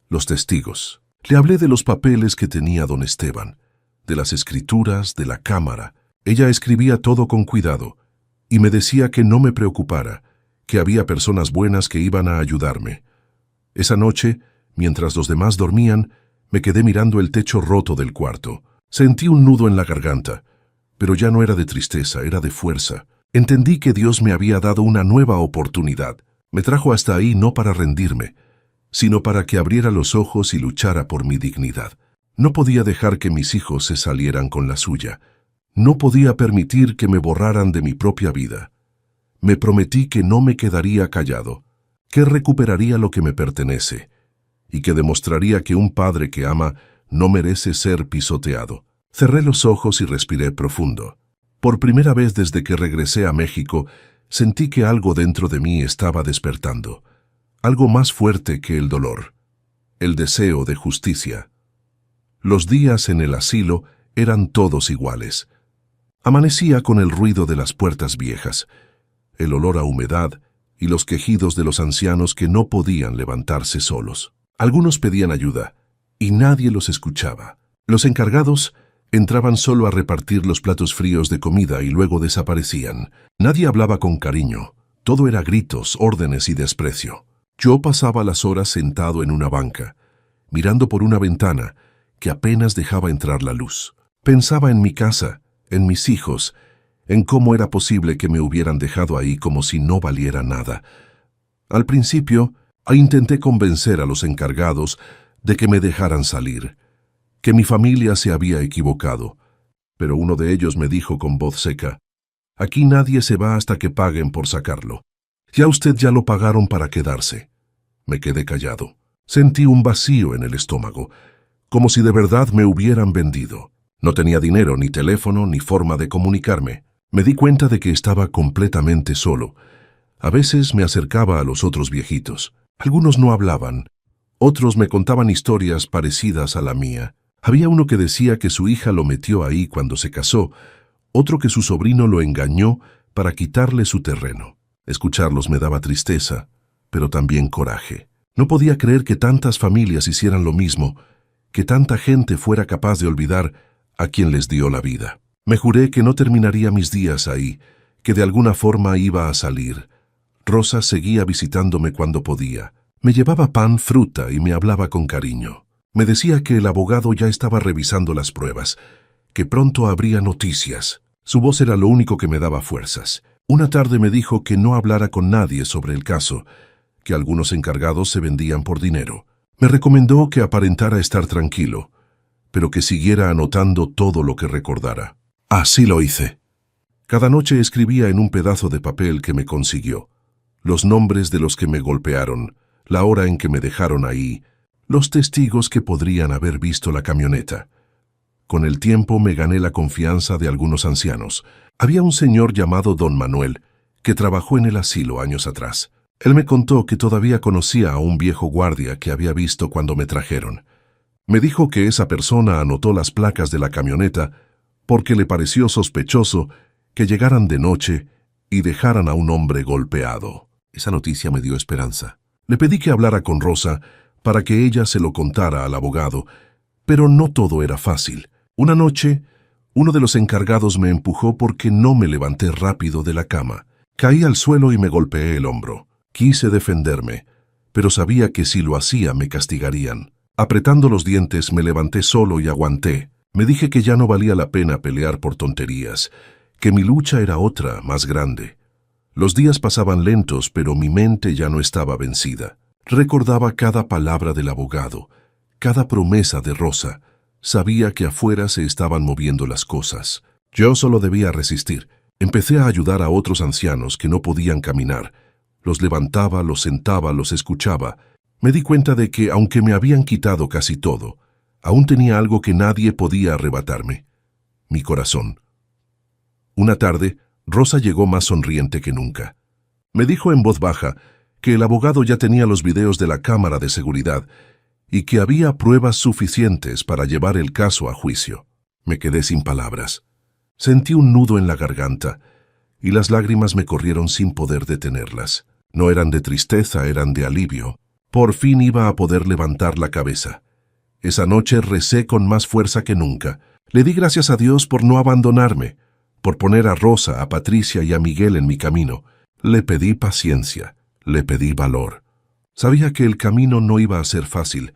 los testigos. Le hablé de los papeles que tenía don Esteban, de las escrituras, de la cámara. Ella escribía todo con cuidado y me decía que no me preocupara, que había personas buenas que iban a ayudarme. Esa noche, mientras los demás dormían, me quedé mirando el techo roto del cuarto. Sentí un nudo en la garganta, pero ya no era de tristeza, era de fuerza. Entendí que Dios me había dado una nueva oportunidad. Me trajo hasta ahí no para rendirme, sino para que abriera los ojos y luchara por mi dignidad. No podía dejar que mis hijos se salieran con la suya. No podía permitir que me borraran de mi propia vida. Me prometí que no me quedaría callado, que recuperaría lo que me pertenece, y que demostraría que un padre que ama no merece ser pisoteado. Cerré los ojos y respiré profundo. Por primera vez desde que regresé a México, sentí que algo dentro de mí estaba despertando, algo más fuerte que el dolor, el deseo de justicia. Los días en el asilo eran todos iguales. Amanecía con el ruido de las puertas viejas, el olor a humedad y los quejidos de los ancianos que no podían levantarse solos. Algunos pedían ayuda, y nadie los escuchaba. Los encargados entraban solo a repartir los platos fríos de comida y luego desaparecían. Nadie hablaba con cariño. Todo era gritos, órdenes y desprecio. Yo pasaba las horas sentado en una banca, mirando por una ventana que apenas dejaba entrar la luz. Pensaba en mi casa, en mis hijos, en cómo era posible que me hubieran dejado ahí como si no valiera nada. Al principio, intenté convencer a los encargados de que me dejaran salir, que mi familia se había equivocado, pero uno de ellos me dijo con voz seca: «Aquí nadie se va hasta que paguen por sacarlo. Ya lo pagaron para quedarse». Me quedé callado. Sentí un vacío en el estómago, como si de verdad me hubieran vendido. No tenía dinero, ni teléfono, ni forma de comunicarme. Me di cuenta de que estaba completamente solo. A veces me acercaba a los otros viejitos. Algunos no hablaban. Otros me contaban historias parecidas a la mía. Había uno que decía que su hija lo metió ahí cuando se casó, otro que su sobrino lo engañó para quitarle su terreno. Escucharlos me daba tristeza, pero también coraje. No podía creer que tantas familias hicieran lo mismo, que tanta gente fuera capaz de olvidar a quien les dio la vida. Me juré que no terminaría mis días ahí, que de alguna forma iba a salir. Rosa seguía visitándome cuando podía. Me llevaba pan, fruta y me hablaba con cariño. Me decía que el abogado ya estaba revisando las pruebas, que pronto habría noticias. Su voz era lo único que me daba fuerzas. Una tarde me dijo que no hablara con nadie sobre el caso, que algunos encargados se vendían por dinero. Me recomendó que aparentara estar tranquilo, pero que siguiera anotando todo lo que recordara. Así lo hice. Cada noche escribía en un pedazo de papel que me consiguió los nombres de los que me golpearon, la hora en que me dejaron ahí, los testigos que podrían haber visto la camioneta. Con el tiempo me gané la confianza de algunos ancianos. Había un señor llamado Don Manuel, que trabajó en el asilo años atrás. Él me contó que todavía conocía a un viejo guardia que había visto cuando me trajeron. Me dijo que esa persona anotó las placas de la camioneta porque le pareció sospechoso que llegaran de noche y dejaran a un hombre golpeado. Esa noticia me dio esperanza. Le pedí que hablara con Rosa para que ella se lo contara al abogado, pero no todo era fácil. Una noche, uno de los encargados me empujó porque no me levanté rápido de la cama. Caí al suelo y me golpeé el hombro. Quise defenderme, pero sabía que si lo hacía me castigarían. Apretando los dientes me levanté solo y aguanté. Me dije que ya no valía la pena pelear por tonterías, que mi lucha era otra, más grande. Los días pasaban lentos, pero mi mente ya no estaba vencida. Recordaba cada palabra del abogado, cada promesa de Rosa. Sabía que afuera se estaban moviendo las cosas. Yo solo debía resistir. Empecé a ayudar a otros ancianos que no podían caminar. Los levantaba, los sentaba, los escuchaba. Me di cuenta de que, aunque me habían quitado casi todo, aún tenía algo que nadie podía arrebatarme: mi corazón. Una tarde, Rosa llegó más sonriente que nunca. Me dijo en voz baja que el abogado ya tenía los videos de la cámara de seguridad y que había pruebas suficientes para llevar el caso a juicio. Me quedé sin palabras. Sentí un nudo en la garganta y las lágrimas me corrieron sin poder detenerlas. No eran de tristeza, eran de alivio. Por fin iba a poder levantar la cabeza. Esa noche recé con más fuerza que nunca. Le di gracias a Dios por no abandonarme, por poner a Rosa, a Patricia y a Miguel en mi camino. Le pedí paciencia, le pedí valor. Sabía que el camino no iba a ser fácil,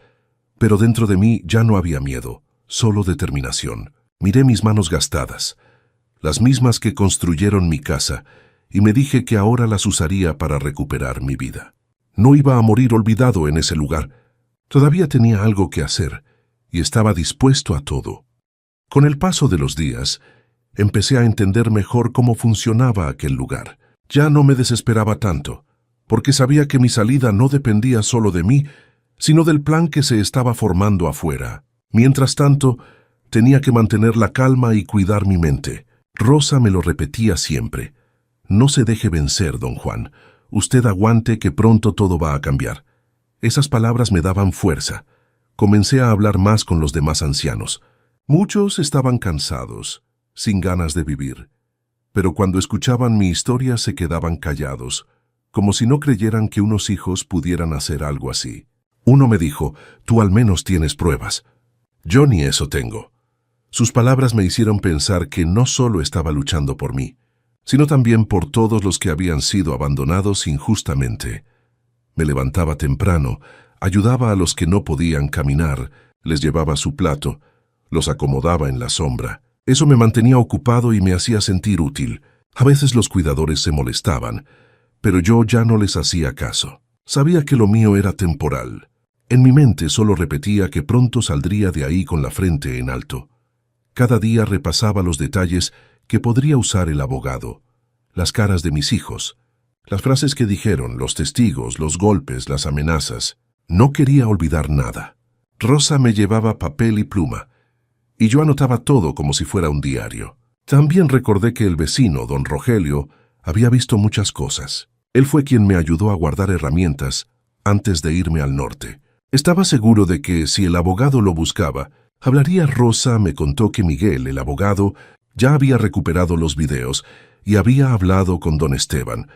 pero dentro de mí ya no había miedo, solo determinación. Miré mis manos gastadas, las mismas que construyeron mi casa, y me dije que ahora las usaría para recuperar mi vida. No iba a morir olvidado en ese lugar. Todavía tenía algo que hacer, y estaba dispuesto a todo. Con el paso de los días, empecé a entender mejor cómo funcionaba aquel lugar. Ya no me desesperaba tanto, porque sabía que mi salida no dependía solo de mí, sino del plan que se estaba formando afuera. Mientras tanto, tenía que mantener la calma y cuidar mi mente. Rosa me lo repetía siempre: no se deje vencer, don Juan. Usted aguante, que pronto todo va a cambiar. Esas palabras me daban fuerza. Comencé a hablar más con los demás ancianos. Muchos estaban cansados, sin ganas de vivir, pero cuando escuchaban mi historia se quedaban callados, como si no creyeran que unos hijos pudieran hacer algo así. Uno me dijo: tú al menos tienes pruebas. Yo ni eso tengo. Sus palabras me hicieron pensar que no solo estaba luchando por mí, sino también por todos los que habían sido abandonados injustamente. Me levantaba temprano, ayudaba a los que no podían caminar, les llevaba su plato, los acomodaba en la sombra. Eso me mantenía ocupado y me hacía sentir útil. A veces los cuidadores se molestaban, pero yo ya no les hacía caso. Sabía que lo mío era temporal. En mi mente solo repetía que pronto saldría de ahí con la frente en alto. Cada día repasaba los detalles que podría usar el abogado, las caras de mis hijos, las frases que dijeron, los testigos, los golpes, las amenazas. No quería olvidar nada. Rosa me llevaba papel y pluma, y yo anotaba todo como si fuera un diario. También recordé que el vecino, don Rogelio, había visto muchas cosas. Él fue quien me ayudó a guardar herramientas antes de irme al norte. Estaba seguro de que, si el abogado lo buscaba, hablaría. Rosa me contó que Miguel, el abogado, ya había recuperado los videos y había hablado con don Esteban,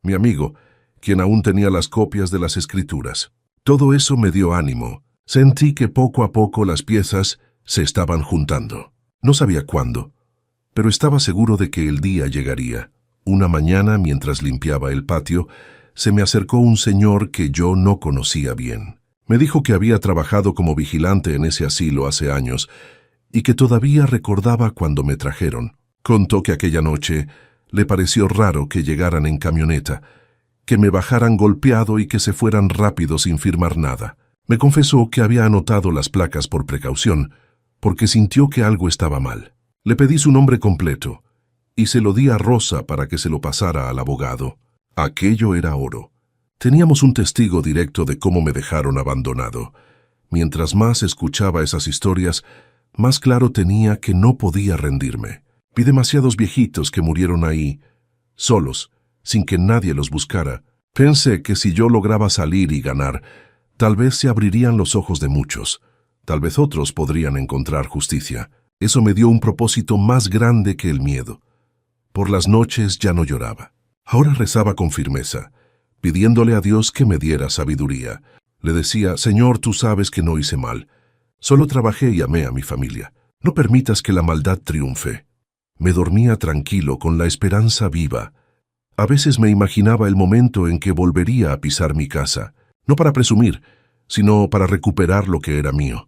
mi amigo, quien aún tenía las copias de las escrituras. Todo eso me dio ánimo. Sentí que poco a poco las piezas se estaban juntando. No sabía cuándo, pero estaba seguro de que el día llegaría. Una mañana, mientras limpiaba el patio, se me acercó un señor que yo no conocía bien. Me dijo que había trabajado como vigilante en ese asilo hace años y que todavía recordaba cuando me trajeron. Contó que aquella noche le pareció raro que llegaran en camioneta, que me bajaran golpeado y que se fueran rápido sin firmar nada. Me confesó que había anotado las placas por precaución, porque sintió que algo estaba mal. Le pedí su nombre completo y se lo di a Rosa para que se lo pasara al abogado. Aquello era oro. Teníamos un testigo directo de cómo me dejaron abandonado. Mientras más escuchaba esas historias, más claro tenía que no podía rendirme. Vi demasiados viejitos que murieron ahí, solos, sin que nadie los buscara. Pensé que si yo lograba salir y ganar, tal vez se abrirían los ojos de muchos. Tal vez otros podrían encontrar justicia. Eso me dio un propósito más grande que el miedo. Por las noches ya no lloraba. Ahora rezaba con firmeza, pidiéndole a Dios que me diera sabiduría. Le decía: Señor, tú sabes que no hice mal. Solo trabajé y amé a mi familia. No permitas que la maldad triunfe. Me dormía tranquilo, con la esperanza viva. A veces me imaginaba el momento en que volvería a pisar mi casa, no para presumir, sino para recuperar lo que era mío,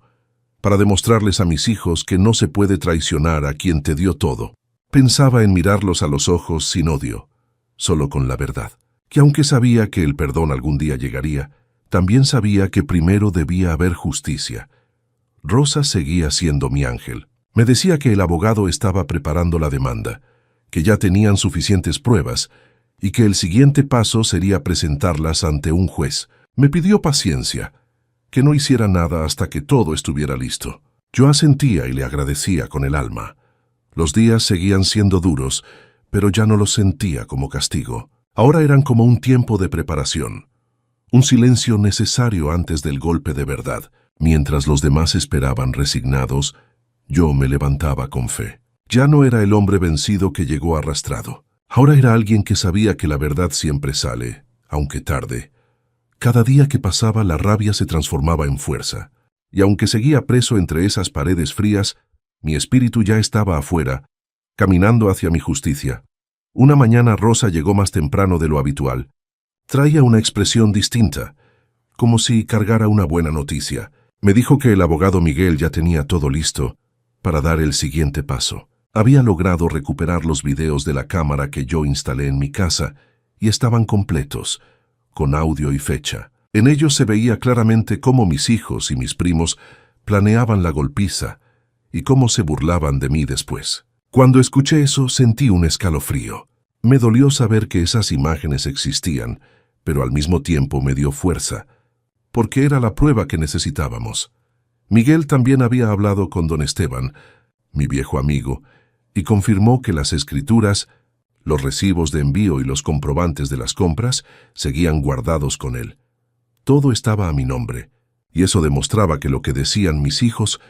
para demostrarles a mis hijos que no se puede traicionar a quien te dio todo. Pensaba en mirarlos a los ojos sin odio, solo con la verdad, que aunque sabía que el perdón algún día llegaría, también sabía que primero debía haber justicia. Rosa seguía siendo mi ángel. Me decía que el abogado estaba preparando la demanda, que ya tenían suficientes pruebas y que el siguiente paso sería presentarlas ante un juez. Me pidió paciencia, que no hiciera nada hasta que todo estuviera listo. Yo asentía y le agradecía con el alma. Los días seguían siendo duros, pero ya no los sentía como castigo. Ahora eran como un tiempo de preparación, un silencio necesario antes del golpe de verdad. Mientras los demás esperaban resignados, yo me levantaba con fe. Ya no era el hombre vencido que llegó arrastrado. Ahora era alguien que sabía que la verdad siempre sale, aunque tarde. Cada día que pasaba, la rabia se transformaba en fuerza, y aunque seguía preso entre esas paredes frías, mi espíritu ya estaba afuera, caminando hacia mi justicia. Una mañana Rosa llegó más temprano de lo habitual. Traía una expresión distinta, como si cargara una buena noticia. Me dijo que el abogado Miguel ya tenía todo listo para dar el siguiente paso. Había logrado recuperar los videos de la cámara que yo instalé en mi casa y estaban completos, con audio y fecha. En ellos se veía claramente cómo mis hijos y mis primos planeaban la golpiza y cómo se burlaban de mí después. Cuando escuché eso, sentí un escalofrío. Me dolió saber que esas imágenes existían, pero al mismo tiempo me dio fuerza, porque era la prueba que necesitábamos. Miguel también había hablado con don Esteban, mi viejo amigo, y confirmó que las escrituras, los recibos de envío y los comprobantes de las compras seguían guardados con él. Todo estaba a mi nombre, y eso demostraba que lo que decían mis hijos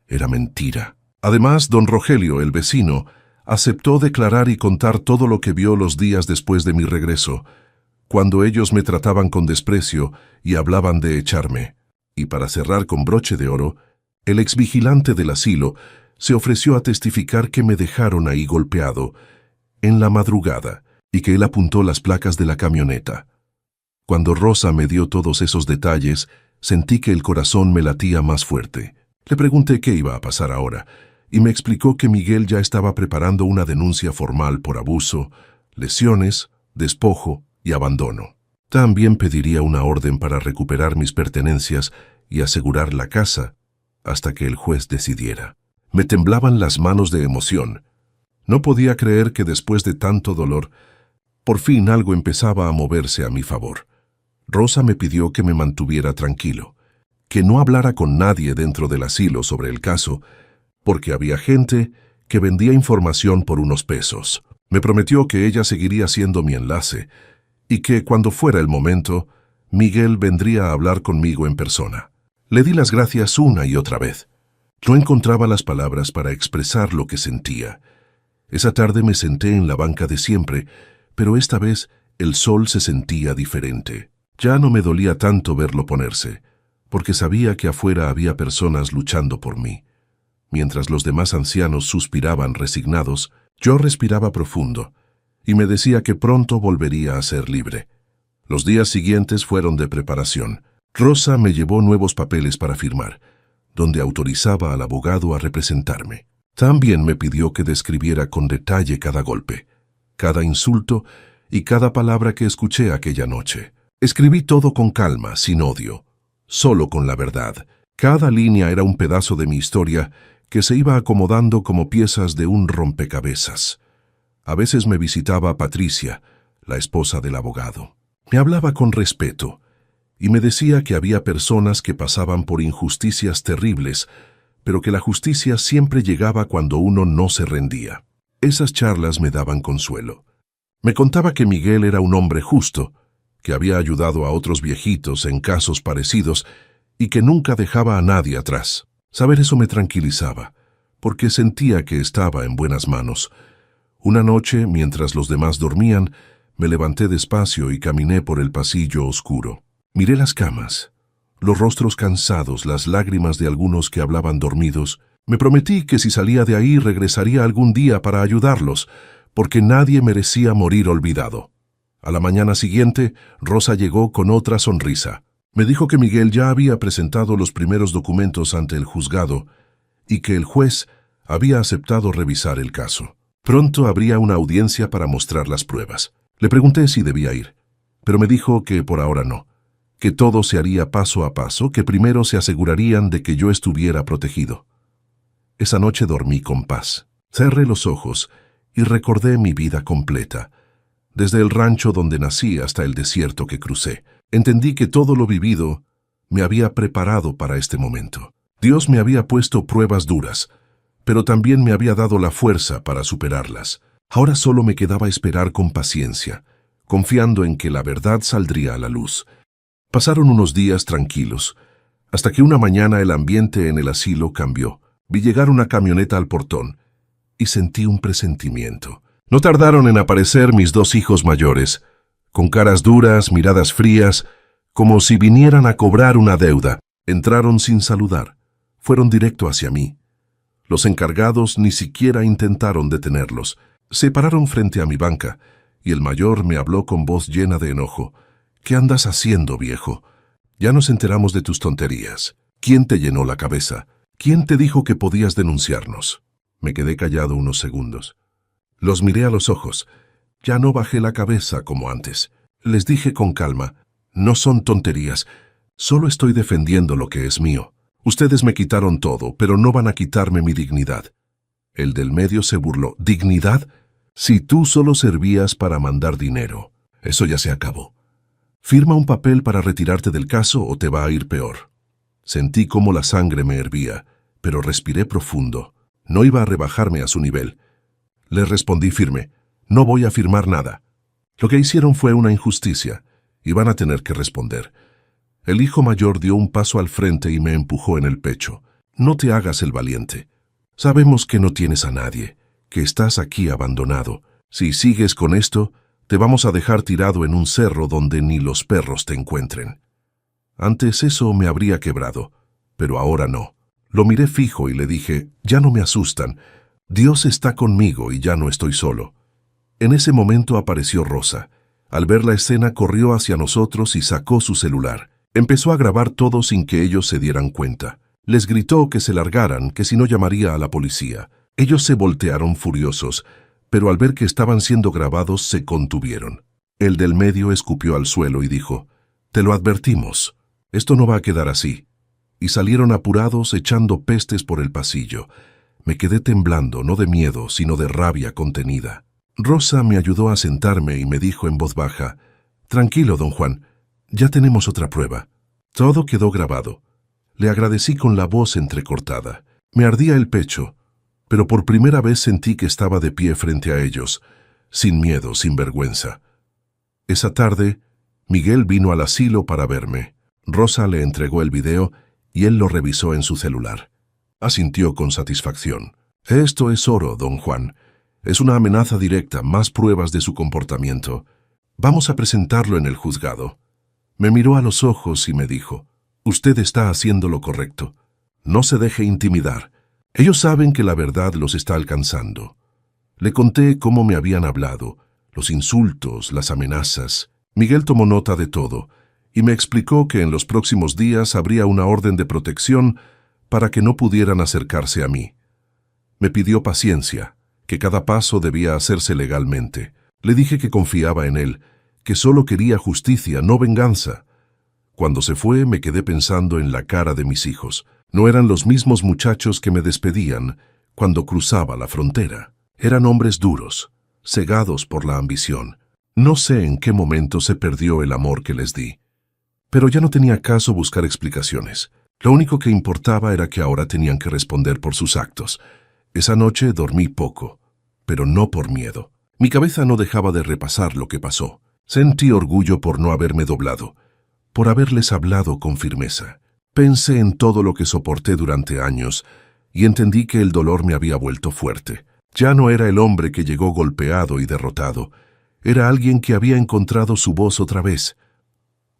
era mentira. Además, don Rogelio, el vecino, aceptó declarar y contar todo lo que vio los días después de mi regreso, cuando ellos me trataban con desprecio y hablaban de echarme. Y para cerrar con broche de oro, el exvigilante del asilo se ofreció a testificar que me dejaron ahí golpeado, en la madrugada, y que él apuntó las placas de la camioneta. Cuando Rosa me dio todos esos detalles, sentí que el corazón me latía más fuerte. Le pregunté qué iba a pasar ahora, y me explicó que Miguel ya estaba preparando una denuncia formal por abuso, lesiones, despojo y abandono. También pediría una orden para recuperar mis pertenencias y asegurar la casa hasta que el juez decidiera. Me temblaban las manos de emoción. No podía creer que después de tanto dolor, por fin algo empezaba a moverse a mi favor. Rosa me pidió que me mantuviera tranquilo, que no hablara con nadie dentro del asilo sobre el caso, porque había gente que vendía información por unos pesos. Me prometió que ella seguiría siendo mi enlace y que, cuando fuera el momento, Miguel vendría a hablar conmigo en persona. Le di las gracias una y otra vez. No encontraba las palabras para expresar lo que sentía. Esa tarde me senté en la banca de siempre, pero esta vez el sol se sentía diferente. Ya no me dolía tanto verlo ponerse, porque sabía que afuera había personas luchando por mí. Mientras los demás ancianos suspiraban resignados, yo respiraba profundo y me decía que pronto volvería a ser libre. Los días siguientes fueron de preparación. Rosa me llevó nuevos papeles para firmar, donde autorizaba al abogado a representarme. También me pidió que describiera con detalle cada golpe, cada insulto y cada palabra que escuché aquella noche. Escribí todo con calma, sin odio, solo con la verdad. Cada línea era un pedazo de mi historia que se iba acomodando como piezas de un rompecabezas. A veces me visitaba Patricia, la esposa del abogado. Me hablaba con respeto y me decía que había personas que pasaban por injusticias terribles, pero que la justicia siempre llegaba cuando uno no se rendía. Esas charlas me daban consuelo. Me contaba que Miguel era un hombre justo, que había ayudado a otros viejitos en casos parecidos y que nunca dejaba a nadie atrás. Saber eso me tranquilizaba, porque sentía que estaba en buenas manos. Una noche, mientras los demás dormían, me levanté despacio y caminé por el pasillo oscuro. Miré las camas, los rostros cansados, las lágrimas de algunos que hablaban dormidos. Me prometí que si salía de ahí regresaría algún día para ayudarlos, porque nadie merecía morir olvidado. A la mañana siguiente, Rosa llegó con otra sonrisa. Me dijo que Miguel ya había presentado los primeros documentos ante el juzgado y que el juez había aceptado revisar el caso. Pronto habría una audiencia para mostrar las pruebas. Le pregunté si debía ir, pero me dijo que por ahora no, que todo se haría paso a paso, que primero se asegurarían de que yo estuviera protegido. Esa noche dormí con paz. Cerré los ojos y recordé mi vida completa, desde el rancho donde nací hasta el desierto que crucé. Entendí que todo lo vivido me había preparado para este momento. Dios me había puesto pruebas duras, pero también me había dado la fuerza para superarlas. Ahora solo me quedaba esperar con paciencia, confiando en que la verdad saldría a la luz. Pasaron unos días tranquilos, hasta que una mañana el ambiente en el asilo cambió. Vi llegar una camioneta al portón y sentí un presentimiento. No tardaron en aparecer mis dos hijos mayores, con caras duras, miradas frías, como si vinieran a cobrar una deuda. Entraron sin saludar. Fueron directo hacia mí. Los encargados ni siquiera intentaron detenerlos. Se pararon frente a mi banca, y el mayor me habló con voz llena de enojo. «¿Qué andas haciendo, viejo? Ya nos enteramos de tus tonterías. ¿Quién te llenó la cabeza? ¿Quién te dijo que podías denunciarnos?» Me quedé callado unos segundos. Los miré a los ojos. Ya no bajé la cabeza como antes. Les dije con calma, «No son tonterías, solo estoy defendiendo lo que es mío. Ustedes me quitaron todo, pero no van a quitarme mi dignidad». El del medio se burló. «¿Dignidad? Si tú solo servías para mandar dinero. Eso ya se acabó. Firma un papel para retirarte del caso o te va a ir peor». Sentí cómo la sangre me hervía, pero respiré profundo. No iba a rebajarme a su nivel. Le respondí firme, «No voy a firmar nada. Lo que hicieron fue una injusticia, y van a tener que responder». El hijo mayor dio un paso al frente y me empujó en el pecho. «No te hagas el valiente. Sabemos que no tienes a nadie, que estás aquí abandonado. Si sigues con esto, te vamos a dejar tirado en un cerro donde ni los perros te encuentren». Antes eso me habría quebrado, pero ahora no. Lo miré fijo y le dije, «Ya no me asustan. Dios está conmigo y ya no estoy solo». En ese momento apareció Rosa. Al ver la escena corrió hacia nosotros y sacó su celular. Empezó a grabar todo sin que ellos se dieran cuenta. Les gritó que se largaran, que si no llamaría a la policía. Ellos se voltearon furiosos, pero al ver que estaban siendo grabados se contuvieron. El del medio escupió al suelo y dijo, «Te lo advertimos, esto no va a quedar así». Y salieron apurados echando pestes por el pasillo. Me quedé temblando, no de miedo, sino de rabia contenida. Rosa me ayudó a sentarme y me dijo en voz baja, «Tranquilo, don Juan, ya tenemos otra prueba». Todo quedó grabado. Le agradecí con la voz entrecortada. Me ardía el pecho, pero por primera vez sentí que estaba de pie frente a ellos, sin miedo, sin vergüenza. Esa tarde, Miguel vino al asilo para verme. Rosa le entregó el video y él lo revisó en su celular. Asintió con satisfacción. «Esto es oro, don Juan. Es una amenaza directa, más pruebas de su comportamiento. Vamos a presentarlo en el juzgado». Me miró a los ojos y me dijo, «Usted está haciendo lo correcto. No se deje intimidar. Ellos saben que la verdad los está alcanzando». Le conté cómo me habían hablado, los insultos, las amenazas. Miguel tomó nota de todo y me explicó que en los próximos días habría una orden de protección para que no pudieran acercarse a mí. Me pidió paciencia, que cada paso debía hacerse legalmente. Le dije que confiaba en él, que solo quería justicia, no venganza. Cuando se fue, me quedé pensando en la cara de mis hijos. No eran los mismos muchachos que me despedían cuando cruzaba la frontera. Eran hombres duros, cegados por la ambición. No sé en qué momento se perdió el amor que les di. Pero ya no tenía caso buscar explicaciones. Lo único que importaba era que ahora tenían que responder por sus actos. Esa noche dormí poco, pero no por miedo. Mi cabeza no dejaba de repasar lo que pasó. Sentí orgullo por no haberme doblado, por haberles hablado con firmeza. Pensé en todo lo que soporté durante años y entendí que el dolor me había vuelto fuerte. Ya no era el hombre que llegó golpeado y derrotado. Era alguien que había encontrado su voz otra vez.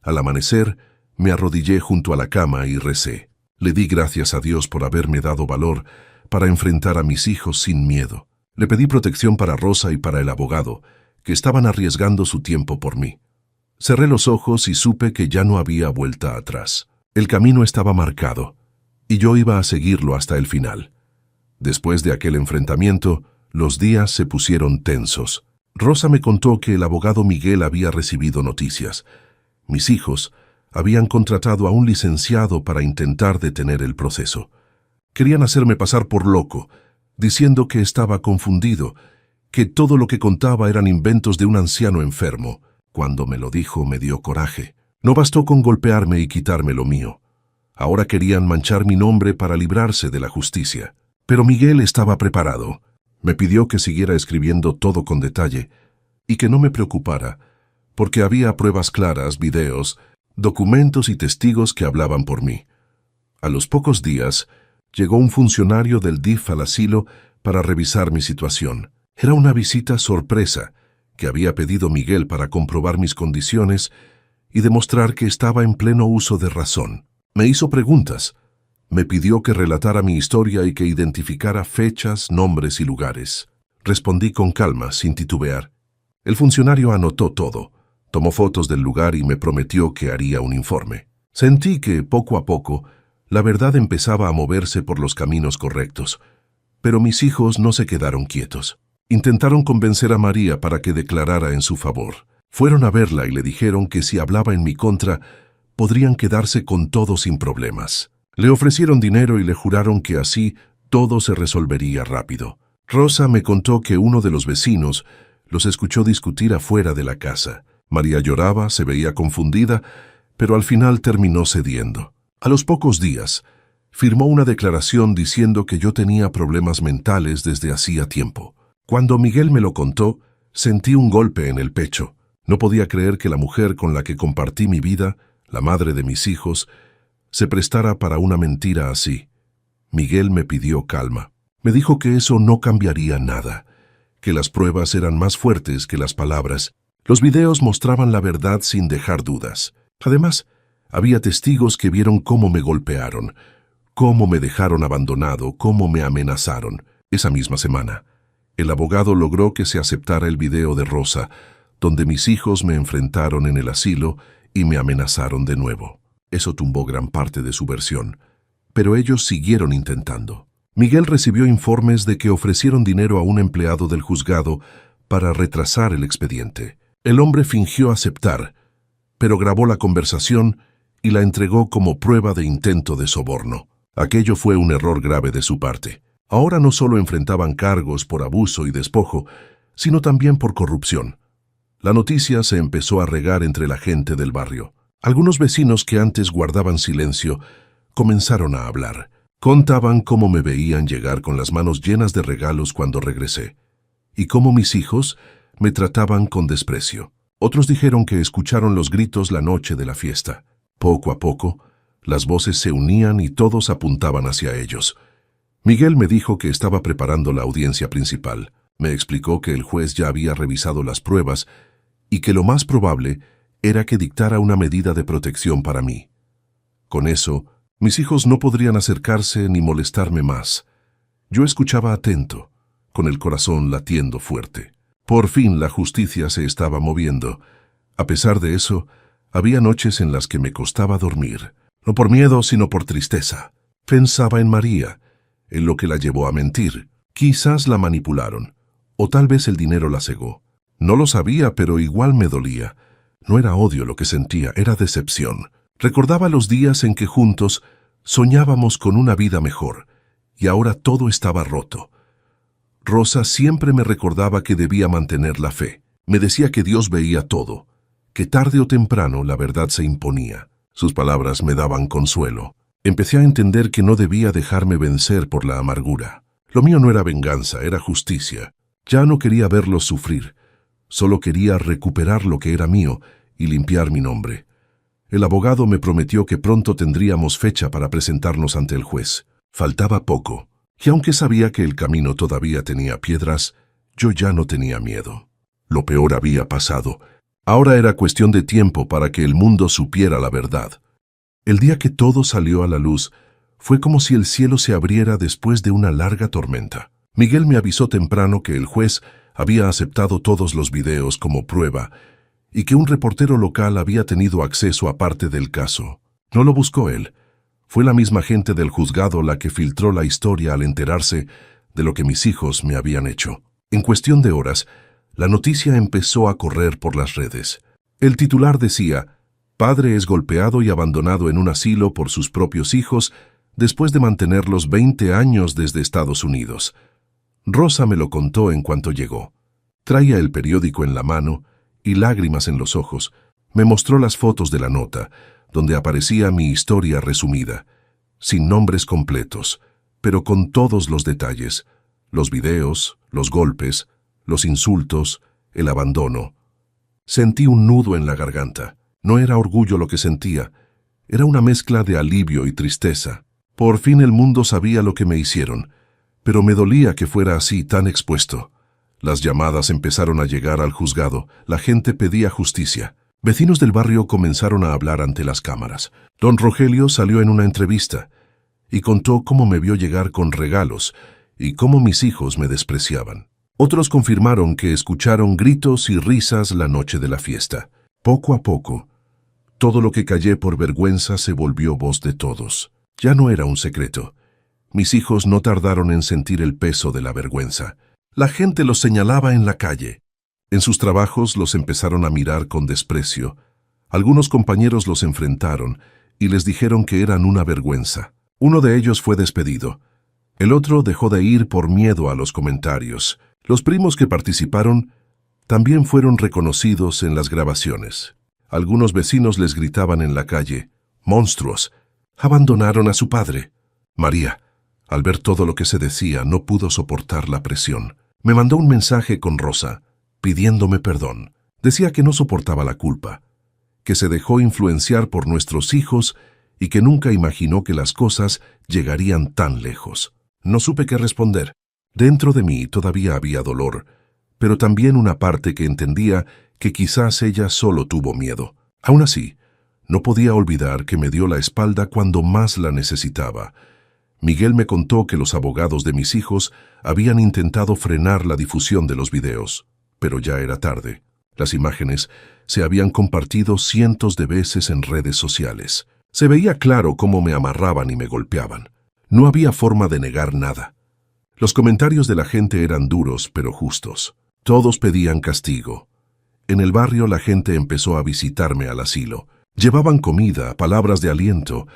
Al amanecer, me arrodillé junto a la cama y recé. Le di gracias a Dios por haberme dado valor para enfrentar a mis hijos sin miedo. Le pedí protección para Rosa y para el abogado, que estaban arriesgando su tiempo por mí. Cerré los ojos y supe que ya no había vuelta atrás. El camino estaba marcado, y yo iba a seguirlo hasta el final. Después de aquel enfrentamiento, los días se pusieron tensos. Rosa me contó que el abogado Miguel había recibido noticias. Mis hijos habían contratado a un licenciado para intentar detener el proceso. Querían hacerme pasar por loco, diciendo que estaba confundido, que todo lo que contaba eran inventos de un anciano enfermo. Cuando me lo dijo, me dio coraje. No bastó con golpearme y quitarme lo mío. Ahora querían manchar mi nombre para librarse de la justicia. Pero Miguel estaba preparado. Me pidió que siguiera escribiendo todo con detalle y que no me preocupara, porque había pruebas claras, videos, documentos y testigos que hablaban por mí. A los pocos días, llegó un funcionario del DIF al asilo para revisar mi situación. Era una visita sorpresa que había pedido Miguel para comprobar mis condiciones y demostrar que estaba en pleno uso de razón. Me hizo preguntas. Me pidió que relatara mi historia y que identificara fechas, nombres y lugares. Respondí con calma, sin titubear. El funcionario anotó todo, tomó fotos del lugar y me prometió que haría un informe. Sentí que, poco a poco, la verdad empezaba a moverse por los caminos correctos. Pero mis hijos no se quedaron quietos. Intentaron convencer a María para que declarara en su favor. Fueron a verla y le dijeron que si hablaba en mi contra, podrían quedarse con todo sin problemas. Le ofrecieron dinero y le juraron que así todo se resolvería rápido. Rosa me contó que uno de los vecinos los escuchó discutir afuera de la casa. María lloraba, se veía confundida, pero al final terminó cediendo. A los pocos días, firmó una declaración diciendo que yo tenía problemas mentales desde hacía tiempo. Cuando Miguel me lo contó, sentí un golpe en el pecho. No podía creer que la mujer con la que compartí mi vida, la madre de mis hijos, se prestara para una mentira así. Miguel me pidió calma. Me dijo que eso no cambiaría nada, que las pruebas eran más fuertes que las palabras. Los videos mostraban la verdad sin dejar dudas. Además, había testigos que vieron cómo me golpearon, cómo me dejaron abandonado, cómo me amenazaron. Esa misma semana, el abogado logró que se aceptara el video de Rosa, donde mis hijos me enfrentaron en el asilo y me amenazaron de nuevo. Eso tumbó gran parte de su versión, pero ellos siguieron intentando. Miguel recibió informes de que ofrecieron dinero a un empleado del juzgado para retrasar el expediente. El hombre fingió aceptar, pero grabó la conversación y la entregó como prueba de intento de soborno. Aquello fue un error grave de su parte. Ahora no solo enfrentaban cargos por abuso y despojo, sino también por corrupción. La noticia se empezó a regar entre la gente del barrio. Algunos vecinos que antes guardaban silencio comenzaron a hablar. Contaban cómo me veían llegar con las manos llenas de regalos cuando regresé, y cómo mis hijos me trataban con desprecio. Otros dijeron que escucharon los gritos la noche de la fiesta. Poco a poco, las voces se unían y todos apuntaban hacia ellos. Miguel me dijo que estaba preparando la audiencia principal. Me explicó que el juez ya había revisado las pruebas y que lo más probable era que dictara una medida de protección para mí. Con eso, mis hijos no podrían acercarse ni molestarme más. Yo escuchaba atento, con el corazón latiendo fuerte. Por fin la justicia se estaba moviendo. A pesar de eso, había noches en las que me costaba dormir. No por miedo, sino por tristeza. Pensaba en María, en lo que la llevó a mentir. Quizás la manipularon, o tal vez el dinero la cegó. No lo sabía, pero igual me dolía. No era odio lo que sentía, era decepción. Recordaba los días en que juntos soñábamos con una vida mejor, y ahora todo estaba roto. Rosa siempre me recordaba que debía mantener la fe. Me decía que Dios veía todo, que tarde o temprano la verdad se imponía. Sus palabras me daban consuelo. Empecé a entender que no debía dejarme vencer por la amargura. Lo mío no era venganza, era justicia. Ya no quería verlos sufrir. Solo quería recuperar lo que era mío y limpiar mi nombre. El abogado me prometió que pronto tendríamos fecha para presentarnos ante el juez. Faltaba poco, y aunque sabía que el camino todavía tenía piedras, yo ya no tenía miedo. Lo peor había pasado. Ahora era cuestión de tiempo para que el mundo supiera la verdad. El día que todo salió a la luz, fue como si el cielo se abriera después de una larga tormenta. Miguel me avisó temprano que el juez había aceptado todos los videos como prueba y que un reportero local había tenido acceso a parte del caso. No lo buscó él. Fue la misma gente del juzgado la que filtró la historia al enterarse de lo que mis hijos me habían hecho. En cuestión de horas, la noticia empezó a correr por las redes. El titular decía: padre es golpeado y abandonado en un asilo por sus propios hijos después de mantenerlos 20 años desde Estados Unidos. Rosa me lo contó en cuanto llegó. Traía el periódico en la mano y lágrimas en los ojos. Me mostró las fotos de la nota, donde aparecía mi historia resumida, sin nombres completos, pero con todos los detalles: los videos, los golpes, los insultos, el abandono. Sentí un nudo en la garganta. No era orgullo lo que sentía, era una mezcla de alivio y tristeza. Por fin el mundo sabía lo que me hicieron, pero me dolía que fuera así, tan expuesto. Las llamadas empezaron a llegar al juzgado, la gente pedía justicia. Vecinos del barrio comenzaron a hablar ante las cámaras. Don Rogelio salió en una entrevista y contó cómo me vio llegar con regalos y cómo mis hijos me despreciaban. Otros confirmaron que escucharon gritos y risas la noche de la fiesta. Poco a poco, todo lo que callé por vergüenza se volvió voz de todos. Ya no era un secreto. Mis hijos no tardaron en sentir el peso de la vergüenza. La gente los señalaba en la calle. En sus trabajos los empezaron a mirar con desprecio. Algunos compañeros los enfrentaron y les dijeron que eran una vergüenza. Uno de ellos fue despedido. El otro dejó de ir por miedo a los comentarios. Los primos que participaron también fueron reconocidos en las grabaciones. Algunos vecinos les gritaban en la calle: «¡Monstruos! Abandonaron a su padre». María, al ver todo lo que se decía, no pudo soportar la presión. Me mandó un mensaje con Rosa, pidiéndome perdón. Decía que no soportaba la culpa, que se dejó influenciar por nuestros hijos y que nunca imaginó que las cosas llegarían tan lejos. No supe qué responder. Dentro de mí todavía había dolor, pero también una parte que entendía que quizás ella solo tuvo miedo. Aún así, no podía olvidar que me dio la espalda cuando más la necesitaba. Miguel me contó que los abogados de mis hijos habían intentado frenar la difusión de los videos, pero ya era tarde. Las imágenes se habían compartido cientos de veces en redes sociales. Se veía claro cómo me amarraban y me golpeaban. No había forma de negar nada. Los comentarios de la gente eran duros pero justos. Todos pedían castigo. En el barrio la gente empezó a visitarme al asilo. Llevaban comida, palabras de aliento.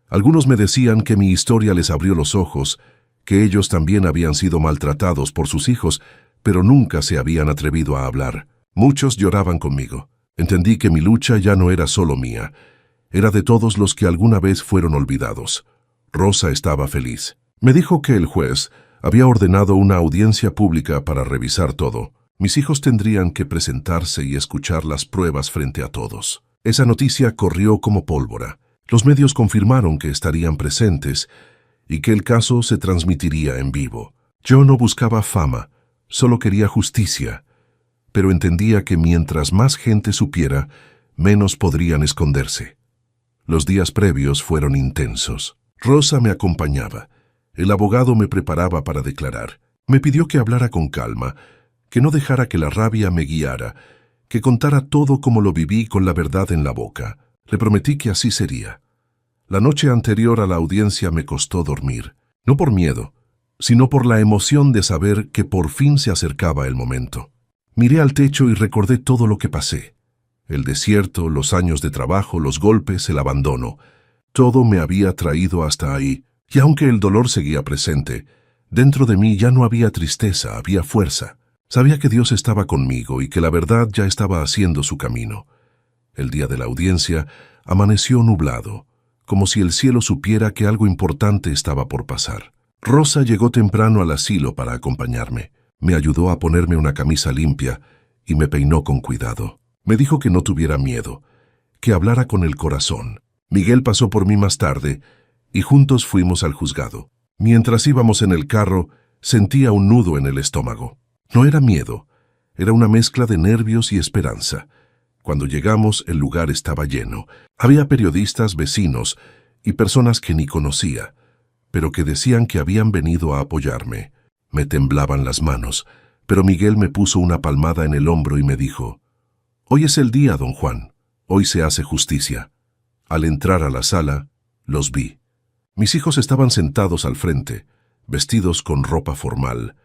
Algunos me decían que mi historia les abrió los ojos, que ellos también habían sido maltratados por sus hijos, pero nunca se habían atrevido a hablar. Muchos lloraban conmigo. Entendí que mi lucha ya no era solo mía, era de todos los que alguna vez fueron olvidados. Rosa estaba feliz. Me dijo que el juez había ordenado una audiencia pública para revisar todo. Mis hijos tendrían que presentarse y escuchar las pruebas frente a todos. Esa noticia corrió como pólvora. Los medios confirmaron que estarían presentes y que el caso se transmitiría en vivo. Yo no buscaba fama, solo quería justicia, pero entendía que mientras más gente supiera, menos podrían esconderse. Los días previos fueron intensos. Rosa me acompañaba. El abogado me preparaba para declarar. Me pidió que hablara con calma, que no dejara que la rabia me guiara, que contara todo como lo viví con la verdad en la boca. Le prometí que así sería. La noche anterior a la audiencia me costó dormir, no por miedo, sino por la emoción de saber que por fin se acercaba el momento. Miré al techo y recordé todo lo que pasé. El desierto, los años de trabajo, los golpes, el abandono. Todo me había traído hasta ahí, y aunque el dolor seguía presente, dentro de mí ya no había tristeza, había fuerza. Sabía que Dios estaba conmigo y que la verdad ya estaba haciendo su camino. El día de la audiencia amaneció nublado, como si el cielo supiera que algo importante estaba por pasar. Rosa llegó temprano al asilo para acompañarme. Me ayudó a ponerme una camisa limpia y me peinó con cuidado. Me dijo que no tuviera miedo, que hablara con el corazón. Miguel pasó por mí más tarde y juntos fuimos al juzgado. Mientras íbamos en el carro, sentía un nudo en el estómago. No era miedo, era una mezcla de nervios y esperanza. Cuando llegamos, el lugar estaba lleno. Había periodistas, vecinos y personas que ni conocía, pero que decían que habían venido a apoyarme. Me temblaban las manos, pero Miguel me puso una palmada en el hombro y me dijo: «Hoy es el día, don Juan. Hoy se hace justicia». Al entrar a la sala, los vi. Mis hijos estaban sentados al frente, vestidos con ropa formal,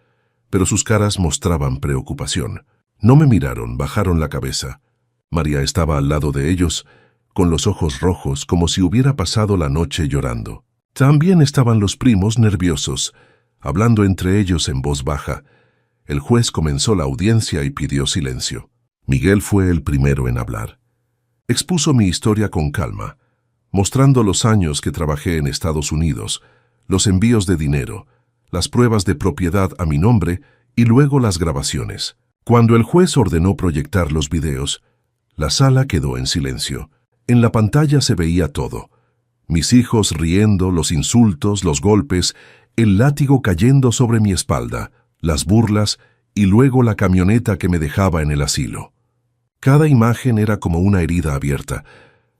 pero sus caras mostraban preocupación. No me miraron, bajaron la cabeza. María estaba al lado de ellos, con los ojos rojos, como si hubiera pasado la noche llorando. También estaban los primos nerviosos, hablando entre ellos en voz baja. El juez comenzó la audiencia y pidió silencio. Miguel fue el primero en hablar. Expuso mi historia con calma, mostrando los años que trabajé en Estados Unidos, los envíos de dinero, las pruebas de propiedad a mi nombre y luego las grabaciones. Cuando el juez ordenó proyectar los videos, la sala quedó en silencio. En la pantalla se veía todo: mis hijos riendo, los insultos, los golpes, el látigo cayendo sobre mi espalda, las burlas y luego la camioneta que me dejaba en el asilo. Cada imagen era como una herida abierta,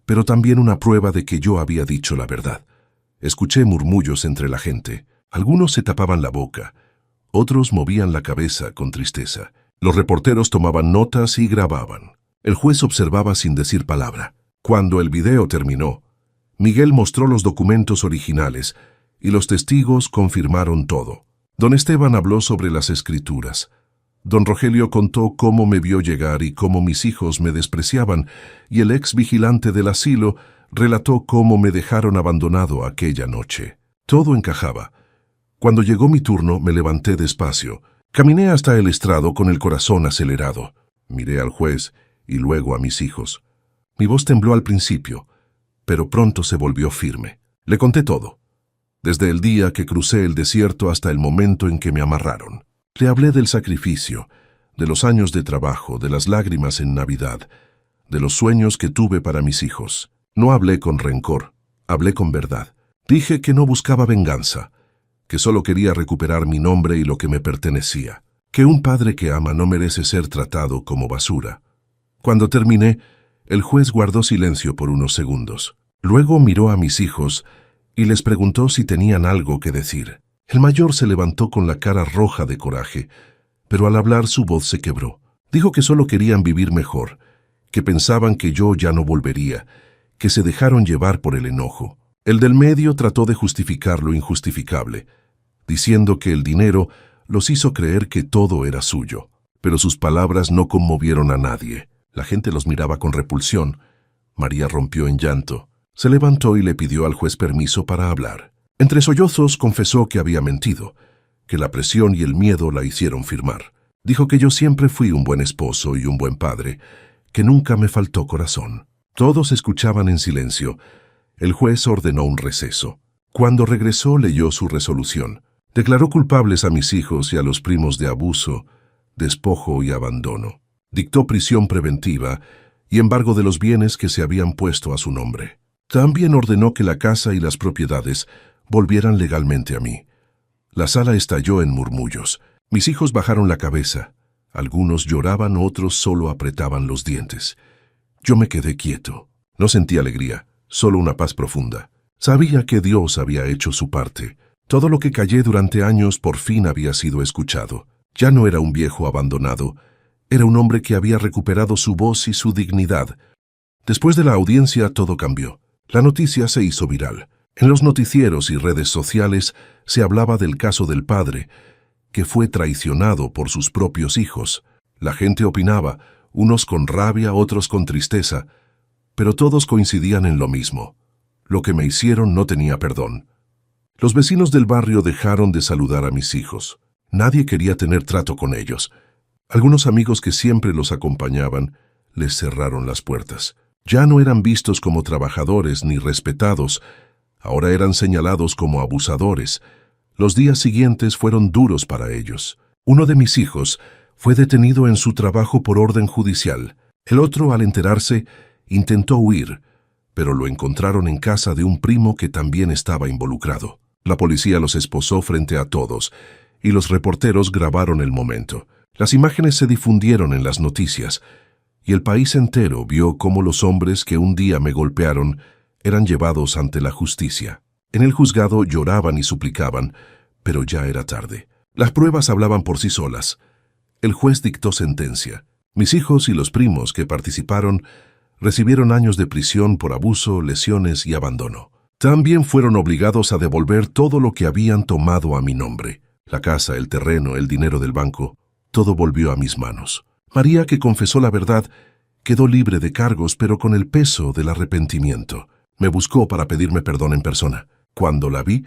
pero también una prueba de que yo había dicho la verdad. Escuché murmullos entre la gente. Algunos se tapaban la boca, otros movían la cabeza con tristeza. Los reporteros tomaban notas y grababan. El juez observaba sin decir palabra. Cuando el video terminó, Miguel mostró los documentos originales y los testigos confirmaron todo. Don Esteban habló sobre las escrituras. Don Rogelio contó cómo me vio llegar y cómo mis hijos me despreciaban, y el ex vigilante del asilo relató cómo me dejaron abandonado aquella noche. Todo encajaba. Cuando llegó mi turno, me levanté despacio. Caminé hasta el estrado con el corazón acelerado. Miré al juez y luego a mis hijos. Mi voz tembló al principio, pero pronto se volvió firme. Le conté todo, desde el día que crucé el desierto hasta el momento en que me amarraron. Le hablé del sacrificio, de los años de trabajo, de las lágrimas en Navidad, de los sueños que tuve para mis hijos. No hablé con rencor, hablé con verdad. Dije que no buscaba venganza, que solo quería recuperar mi nombre y lo que me pertenecía, que un padre que ama no merece ser tratado como basura. Cuando terminé, el juez guardó silencio por unos segundos. Luego miró a mis hijos y les preguntó si tenían algo que decir. El mayor se levantó con la cara roja de coraje, pero al hablar su voz se quebró. Dijo que solo querían vivir mejor, que pensaban que yo ya no volvería, que se dejaron llevar por el enojo. El del medio trató de justificar lo injustificable, diciendo que el dinero los hizo creer que todo era suyo, pero sus palabras no conmovieron a nadie. La gente los miraba con repulsión. María rompió en llanto. Se levantó y le pidió al juez permiso para hablar. Entre sollozos confesó que había mentido, que la presión y el miedo la hicieron firmar. Dijo que yo siempre fui un buen esposo y un buen padre, que nunca me faltó corazón. Todos escuchaban en silencio. El juez ordenó un receso. Cuando regresó, leyó su resolución. Declaró culpables a mis hijos y a los primos de abuso, despojo y abandono. Dictó prisión preventiva y embargo de los bienes que se habían puesto a su nombre. También ordenó que la casa y las propiedades volvieran legalmente a mí. La sala estalló en murmullos. Mis hijos bajaron la cabeza. Algunos lloraban, otros solo apretaban los dientes. Yo me quedé quieto. No sentí alegría, solo una paz profunda. Sabía que Dios había hecho su parte. Todo lo que callé durante años por fin había sido escuchado. Ya no era un viejo abandonado. Era un hombre que había recuperado su voz y su dignidad. Después de la audiencia todo cambió. La noticia se hizo viral. En los noticieros y redes sociales se hablaba del caso del padre, que fue traicionado por sus propios hijos. La gente opinaba, unos con rabia, otros con tristeza, pero todos coincidían en lo mismo. Lo que me hicieron no tenía perdón. Los vecinos del barrio dejaron de saludar a mis hijos. Nadie quería tener trato con ellos. Algunos amigos que siempre los acompañaban les cerraron las puertas. Ya no eran vistos como trabajadores ni respetados, ahora eran señalados como abusadores. Los días siguientes fueron duros para ellos. Uno de mis hijos fue detenido en su trabajo por orden judicial. El otro, al enterarse, Intentó huir, pero lo encontraron en casa de un primo que también estaba involucrado. La policía los esposó frente a todos, y los reporteros grabaron el momento. Las imágenes se difundieron en las noticias, y el país entero vio cómo los hombres que un día me golpearon eran llevados ante la justicia. En el juzgado lloraban y suplicaban, pero ya era tarde. Las pruebas hablaban por sí solas. El juez dictó sentencia. Mis hijos y los primos que participaron recibieron años de prisión por abuso, lesiones y abandono. También fueron obligados a devolver todo lo que habían tomado a mi nombre. La casa, el terreno, el dinero del banco, todo volvió a mis manos. María, que confesó la verdad, quedó libre de cargos, pero con el peso del arrepentimiento. Me buscó para pedirme perdón en persona. Cuando la vi,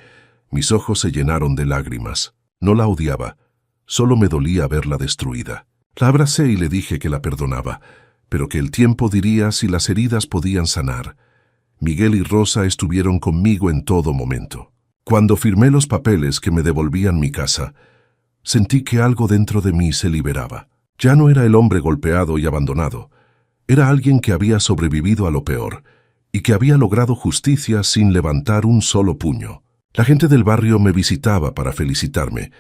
mis ojos se llenaron de lágrimas. No la odiaba, solo me dolía verla destruida. La abracé y le dije que la perdonaba, pero que el tiempo diría si las heridas podían sanar. Miguel y Rosa estuvieron conmigo en todo momento. Cuando firmé los papeles que me devolvían mi casa, sentí que algo dentro de mí se liberaba. Ya no era el hombre golpeado y abandonado. Era alguien que había sobrevivido a lo peor y que había logrado justicia sin levantar un solo puño. La gente del barrio me visitaba para felicitarme.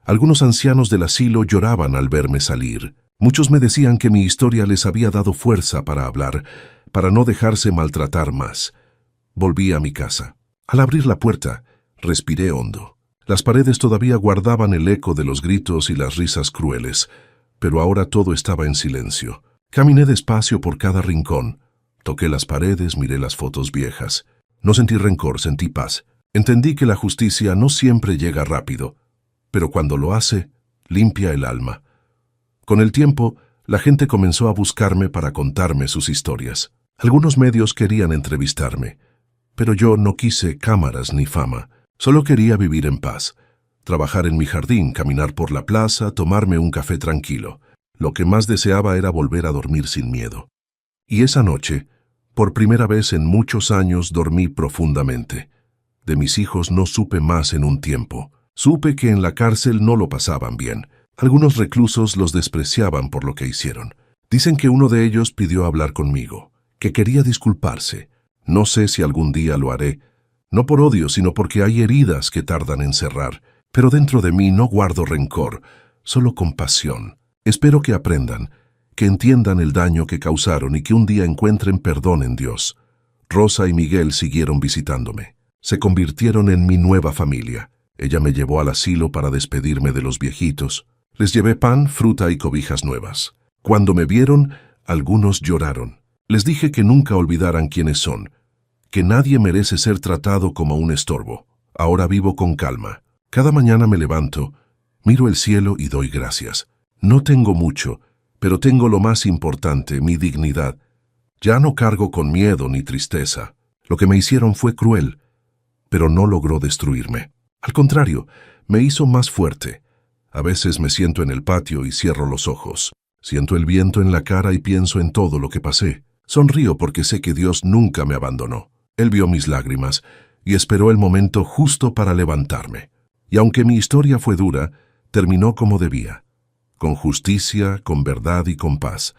Algunos ancianos del asilo lloraban al verme salir. Muchos me decían que mi historia les había dado fuerza para hablar, para no dejarse maltratar más. Volví a mi casa. Al abrir la puerta, respiré hondo. Las paredes todavía guardaban el eco de los gritos y las risas crueles, pero ahora todo estaba en silencio. Caminé despacio por cada rincón. Toqué las paredes, miré las fotos viejas. No sentí rencor, sentí paz. Entendí que la justicia no siempre llega rápido, pero cuando lo hace, limpia el alma. Con el tiempo, la gente comenzó a buscarme para contarme sus historias. Algunos medios querían entrevistarme, pero yo no quise cámaras ni fama. Solo quería vivir en paz, trabajar en mi jardín, caminar por la plaza, tomarme un café tranquilo. Lo que más deseaba era volver a dormir sin miedo. Y esa noche, por primera vez en muchos años, dormí profundamente. De mis hijos no supe más en un tiempo. Supe que en la cárcel no lo pasaban bien. Algunos reclusos los despreciaban por lo que hicieron. Dicen que uno de ellos pidió hablar conmigo, que quería disculparse. No sé si algún día lo haré, no por odio, sino porque hay heridas que tardan en cerrar. Pero dentro de mí no guardo rencor, solo compasión. Espero que aprendan, que entiendan el daño que causaron y que un día encuentren perdón en Dios. Rosa y Miguel siguieron visitándome. Se convirtieron en mi nueva familia. Ella me llevó al asilo para despedirme de los viejitos. Les llevé pan, fruta y cobijas nuevas. Cuando me vieron, algunos lloraron. Les dije que nunca olvidaran quiénes son, que nadie merece ser tratado como un estorbo. Ahora vivo con calma. Cada mañana me levanto, miro el cielo y doy gracias. No tengo mucho, pero tengo lo más importante, mi dignidad. Ya no cargo con miedo ni tristeza. Lo que me hicieron fue cruel, pero no logró destruirme. Al contrario, me hizo más fuerte. A veces me siento en el patio y cierro los ojos. Siento el viento en la cara y pienso en todo lo que pasé. Sonrío porque sé que Dios nunca me abandonó. Él vio mis lágrimas y esperó el momento justo para levantarme. Y aunque mi historia fue dura, terminó como debía. Con justicia, con verdad y con paz.